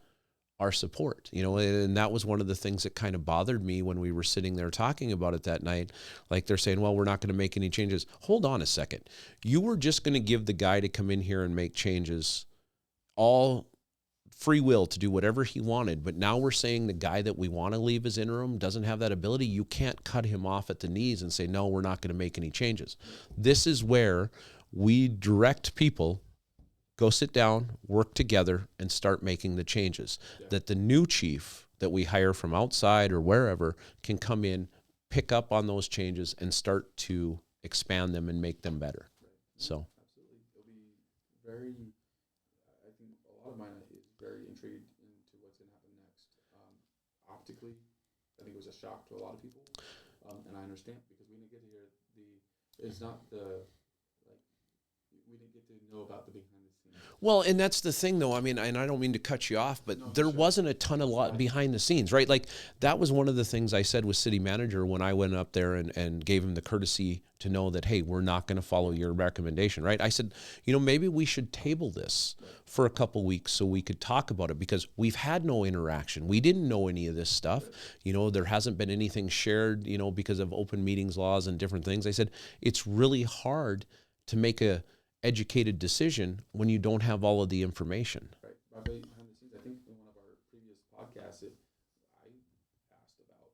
our support, and that was one of the things that kind of bothered me when we were sitting there talking about it that night. Like, they're saying, well, we're not going to make any changes. Hold on a second. You were just going to give the guy to come in here and make changes, all free will to do whatever he wanted. But now we're saying the guy that we want to leave as interim doesn't have that ability. You can't cut him off at the knees and say, no, we're not going to make any changes. This is where we direct people, go sit down, work together, and start making the changes that the new chief that we hire from outside or wherever can come in, pick up on those changes, and start to expand them and make them better. Right. So Absolutely. It'll be very, I think a lot of mine is very intrigued into what's going to happen next. Optically, I think it was a shock to a lot of people. And I understand because we didn't get to hear it's not like, we didn't get to know about the behind the scenes. well, and that's the thing, though. I mean, and I don't mean to cut you off, but No, there sure. wasn't a ton of lot behind the scenes, right? Like that was one of the things I said with city manager when I went up there and gave him the courtesy to know that, hey, we're not going to follow your recommendation, right? I said, maybe we should table this for a couple weeks so we could talk about it because we've had no interaction. We didn't know any of this stuff. There hasn't been anything shared, because of open meetings laws and different things. I said, it's really hard to make a educated decision when you don't have all of the information. Right. Behind the scenes, I think in one of our previous podcasts, I asked about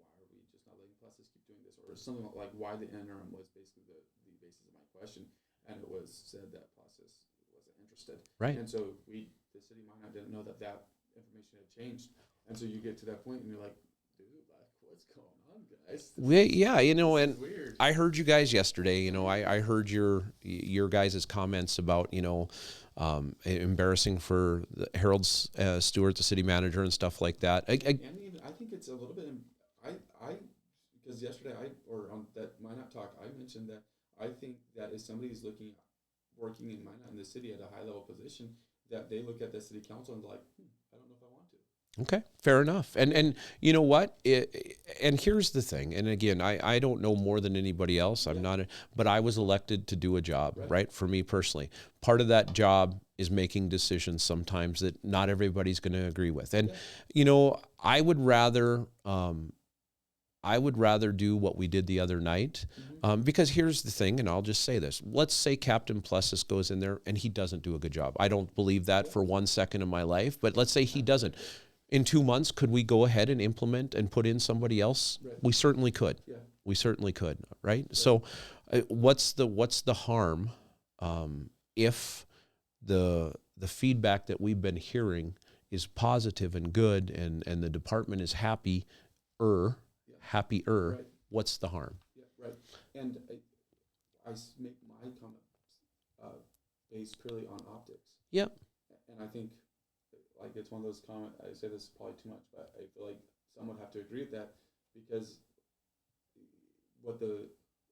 why are we just not letting pluses keep doing this, or something like why the interim was basically the basis of my question, and it was said that pluses wasn't interested. Right. And so the city of Minot didn't know that information had changed, and so you get to that point and you're like, dude, like what's going on, guys? And Weird. I heard you guys yesterday. I heard your guys' comments about embarrassing for Harold Stewart, the city manager, and stuff like that. And even, I think it's a little bit. Because yesterday on that Minot talk, I mentioned that I think that if somebody's working in Minot in the city at a high level position, that they look at the city council and like, I don't know if I want to. Okay, fair enough. And you know what? And here's the thing. And again, I don't know more than anybody else. I'm not, but I was elected to do a job, right? For me personally, part of that job is making decisions sometimes that not everybody's going to agree with. And I would rather do what we did the other night, because here's the thing, and I'll just say this. Let's say Captain Plessis goes in there and he doesn't do a good job. I don't believe that for 1 second of my life, but let's say he doesn't. In 2 months, could we go ahead and implement and put in somebody else? Right. We certainly could. Yeah. We certainly could, right? So what's the harm if the feedback that we've been hearing is positive and good and the department is happier, Right. what's the harm? Yeah, right. And I make my comment based purely on optics. Yep. And I think, like, it's one of those comments, I say this is probably too much, but I feel like some would have to agree with that because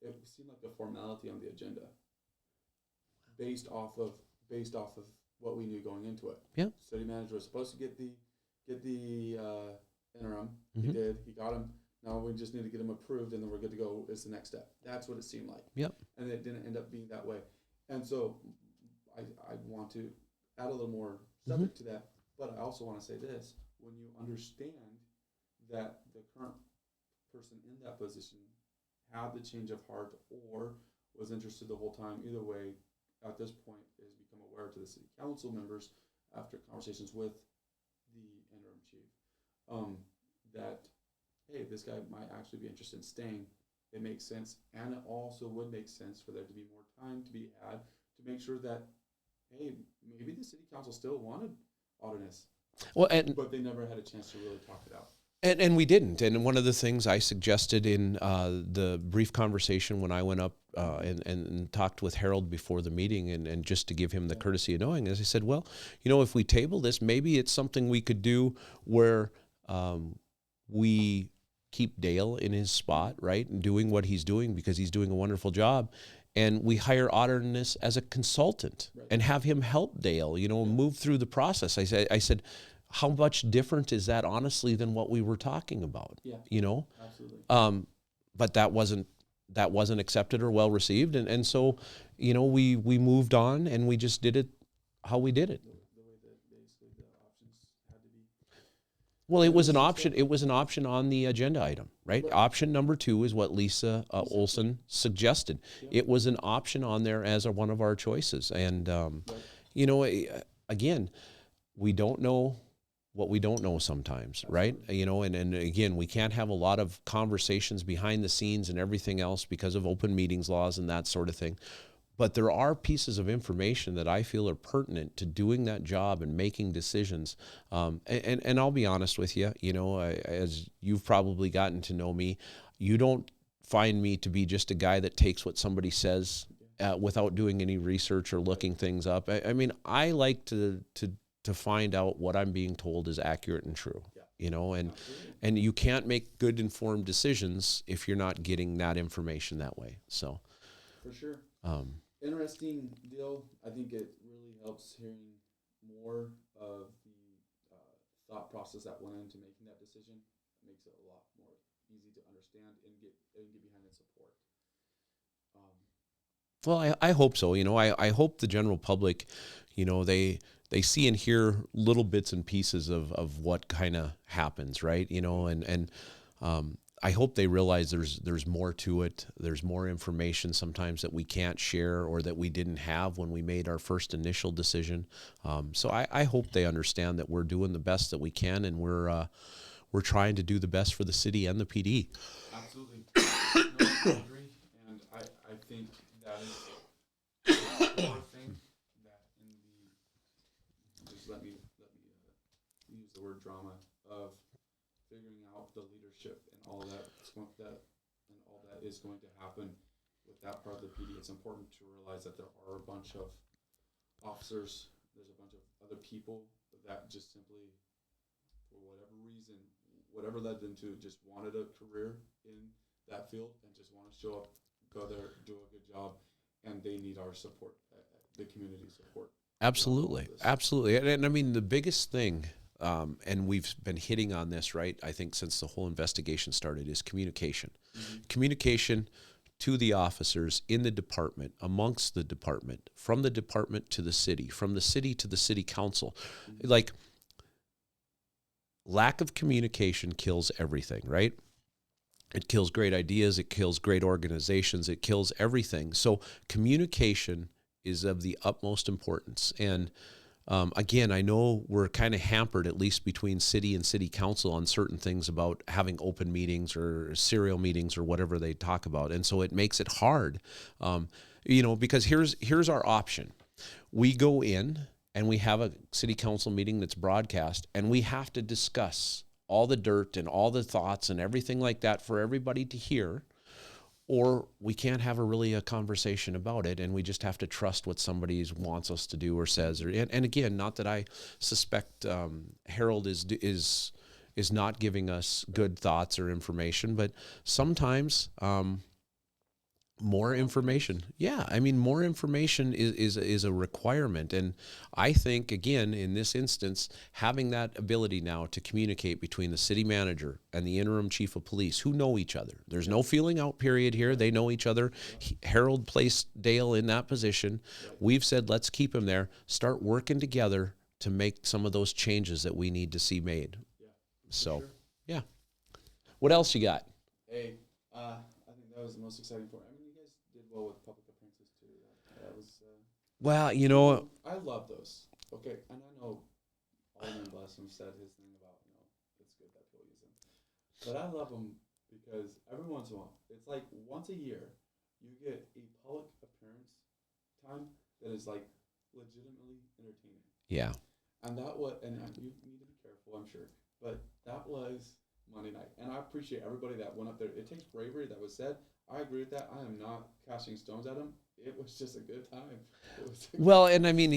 it seemed like a formality on the agenda based off of what we knew going into it. Yeah. City manager was supposed to get the interim. Mm-hmm. He did. He got him. Now we just need to get him approved, and then we're good to go. Is the next step. That's what it seemed like. Yep. And it didn't end up being that way. And so I want to add a little more subject to that, but I also want to say this. When you understand that the current person in that position had the change of heart or was interested the whole time, either way, at this point, has become aware to the city council members after conversations with the interim chief, that, hey, this guy might actually be interested in staying. It makes sense, and it also would make sense for there to be more time to be had to make sure that, hey, maybe the city council still wanted Audinus, but they never had a chance to really talk it out. And we didn't. And one of the things I suggested in the brief conversation when I went up and talked with Harold before the meeting and just to give him the courtesy of knowing, is I said, well, if we table this, maybe it's something we could do where we keep Dale in his spot, right, and doing what he's doing because he's doing a wonderful job. And we hire Audinus as a consultant and have him help Dale, move through the process. I said, how much different is that, honestly, than what we were talking about? Yeah, absolutely. But that wasn't accepted or well received, and so we moved on and we just did it how we did it. The way that basically the options had to be. Well, it was an option. It was an option on the agenda item, right? Option number 2 is what Lisa Olson suggested. It was an option on there as one of our choices, and again, we don't know what we don't know sometimes, right? And again, we can't have a lot of conversations behind the scenes and everything else because of open meetings laws and that sort of thing. But there are pieces of information that I feel are pertinent to doing that job and making decisions. And I'll be honest with you, as you've probably gotten to know me, you don't find me to be just a guy that takes what somebody says without doing any research or looking things up. I mean, I like to find out what I'm being told is accurate and true. And you can't make good informed decisions if you're not getting that information that way. So, for sure. Interesting deal. I think it really helps hearing more of the thought process that went into making that decision. It makes it a lot more easy to understand and get behind and support. Well, I hope so. I hope the general public, they see and hear little bits and pieces of what kind of happens, right? And I hope they realize there's more to it. There's more information sometimes that we can't share or that we didn't have when we made our first initial decision. So I hope they understand that we're doing the best that we can, and we're trying to do the best for the city and the PD. Absolutely. No, I agree, and I think that is the core thing that in the just let me use the word drama of figuring out the leadership and all that is going to happen with that part of the PD. It's important to realize that there are a bunch of officers, there's a bunch of other people that just simply, for whatever reason, whatever led them to just wanted a career in that field and just want to show up, go there, do a good job, and they need our support, the community support. Absolutely. And I mean, the biggest thing, and we've been hitting on this, right, I think since the whole investigation started, is communication. Mm-hmm. Communication to the officers in the department, amongst the department, from the department to the city, from the city to the city council. Mm-hmm. Like, lack of communication kills everything, right? It kills great ideas. It kills great organizations. It kills everything. So communication is of the utmost importance. And again, I know we're kind of hampered, at least between city and city council, on certain things about having open meetings or serial meetings or whatever they talk about. And so it makes it hard, because here's our option. We go in and we have a city council meeting that's broadcast, and we have to discuss all the dirt and all the thoughts and everything like that for everybody to hear, or we can't have a conversation about it, and we just have to trust what somebody wants us to do or says. And again, not that I suspect Harold is not giving us good thoughts or information, but sometimes more information. Yeah, I mean, more information is a requirement. And I think, again, in this instance, having that ability now to communicate between the city manager and the interim chief of police, who know each other. There's no feeling out period here. They know each other. Harold placed Dale in that position. We've said, let's keep him there. Start working together to make some of those changes that we need to see made. So, yeah. What else you got? Hey, I think that was the most exciting part. I mean, you guys did well with public appearances too. That was. Well, I love those. Okay, and I know Alderman Blessum said his thing about it's good that people use them, but I love them because every once in a while, it's like once a year, you get a public appearance time that is like legitimately entertaining. Yeah. And you need to be careful, I'm sure, but that was Monday night, and I appreciate everybody that went up there. It takes bravery, that was said. I agree with that. I am not casting stones at him. It was just a good time. And I mean,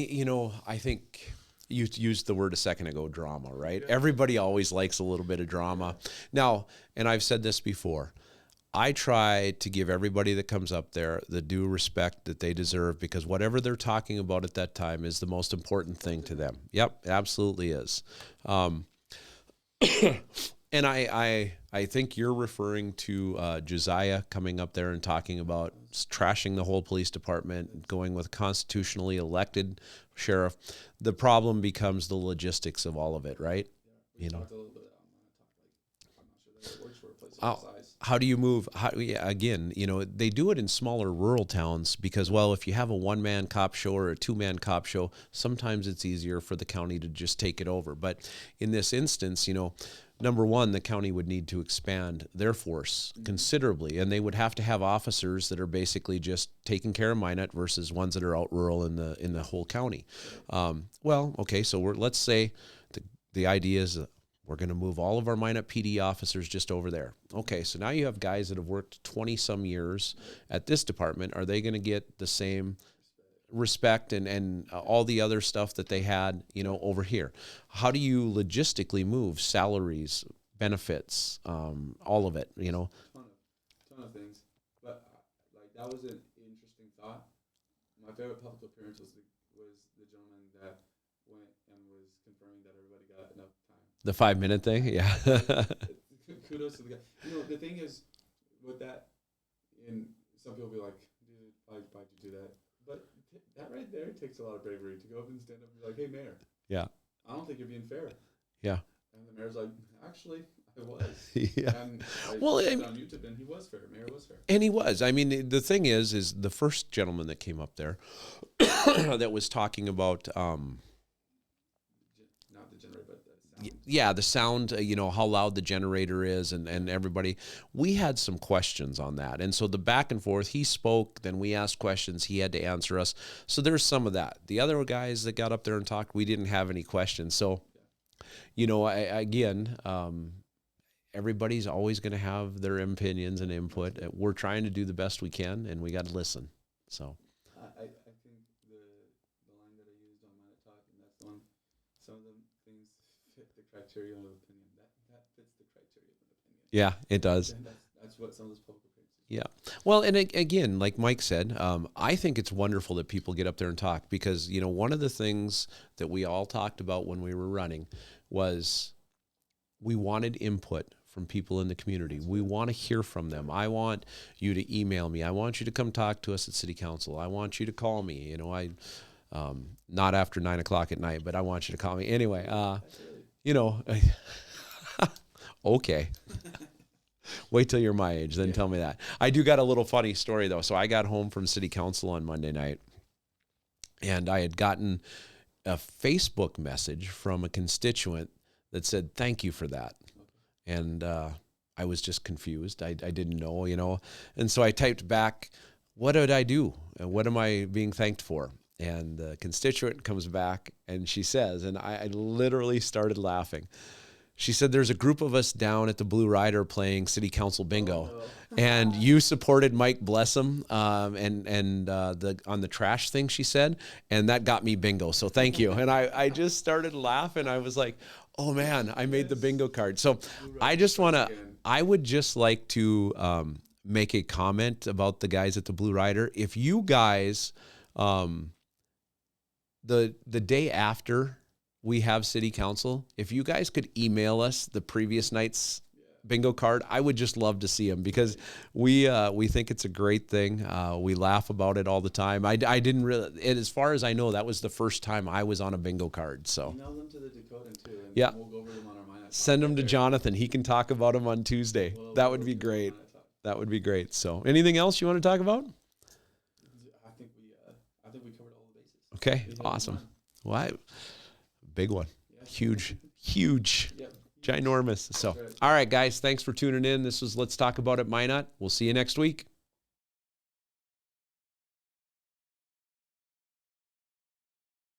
I think you used the word a second ago, drama, right? Yeah. Everybody always likes a little bit of drama. Yeah. Now, and I've said this before, I try to give everybody that comes up there the due respect that they deserve, because whatever they're talking about at that time is the most important thing to them. Yep, absolutely is. And I think you're referring to Josiah coming up there and talking about trashing the whole police department, going with a constitutionally elected sheriff. The problem becomes the logistics of all of it, right? Yeah, talked a little bit. I'm not sure that it works for a place of size. How do you move? Again, they do it in smaller rural towns because, well, if you have a one-man cop show or a two-man cop show, sometimes it's easier for the county to just take it over. But in this instance, number one, the county would need to expand their force considerably, and they would have to have officers that are basically just taking care of Minot versus ones that are out rural in the whole county. Well, okay, so let's say the idea is that we're going to move all of our Minot PD officers just over there. Okay, so now you have guys that have worked 20-some years at this department. Are they going to get the same respect and all the other stuff that they had, over here? How do you logistically move salaries, benefits, all of it, Ton of things. But like that was an interesting thought. My favorite public appearance was the gentleman that went and was confirming that everybody got enough time. The 5-minute thing, yeah. Kudos to the guy. The thing is with that, and some people be like, "Dude, why'd you do that?" But that right there takes a lot of bravery to go up and stand up and be like, "Hey, Mayor. Yeah. I don't think you're being fair." Yeah. And the mayor's like, "Actually, I was." Yeah. And well, on YouTube, and he was fair. Mayor was fair. And he was. I mean, the thing is the first gentleman that came up there that was talking about, Not the generator, but the sound. Yeah, the sound, how loud the generator is and everybody. We had some questions on that. And so the back and forth, he spoke, then we asked questions, he had to answer us. So there's some of that. The other guys that got up there and talked, we didn't have any questions. So, everybody's always going to have their opinions and input. We're trying to do the best we can, and we got to listen. So I think the line that I used on my talk, and that's the one, some of the things fit the criteria of opinion. That fits the criteria of an opinion. yeah, it does. And that's what some of those public appearances. Yeah. Well, and again, like Mike said, I think it's wonderful that people get up there and talk because, one of the things that we all talked about when we were running was we wanted input from people in the community. We want to hear from them. I want you to email me. I want you to come talk to us at City Council. I want you to call me. Not after 9 o'clock at night, but I want you to call me anyway. Okay. Wait till you're my age, then tell me that. I do got a little funny story though. So I got home from City Council on Monday night, and I had gotten a Facebook message from a constituent that said, "Thank you for that." And I was just confused. I didn't know, And so I typed back, "What did I do? And what am I being thanked for?" And the constituent comes back and she says, and I literally started laughing. She said, "There's a group of us down at the Blue Rider playing City Council bingo, and you supported Mike Blessum and on the trash thing," she said, "and that got me bingo. So thank you." And I just started laughing. I was like, "Oh man, I made the bingo card." So I would just like to make a comment about the guys at the Blue Rider. If you guys, the day after we have City Council, if you guys could email us the previous night's bingo card, I would just love to see them because we think it's a great thing. We laugh about it all the time. I didn't really, and as far as I know, that was the first time I was on a bingo card. So Email them to the Dakota too, and yeah, we'll go over them on our Minot. Send them to Jonathan. He can talk about them on Tuesday. That would be great. That would be great. So anything else you want to talk about? I think we covered all the bases. Okay, awesome. Well, big one. Yeah. Huge. Yep. Ginormous. So, all right, guys, thanks for tuning in. This was Let's Talk About It Minot. We'll see you next week.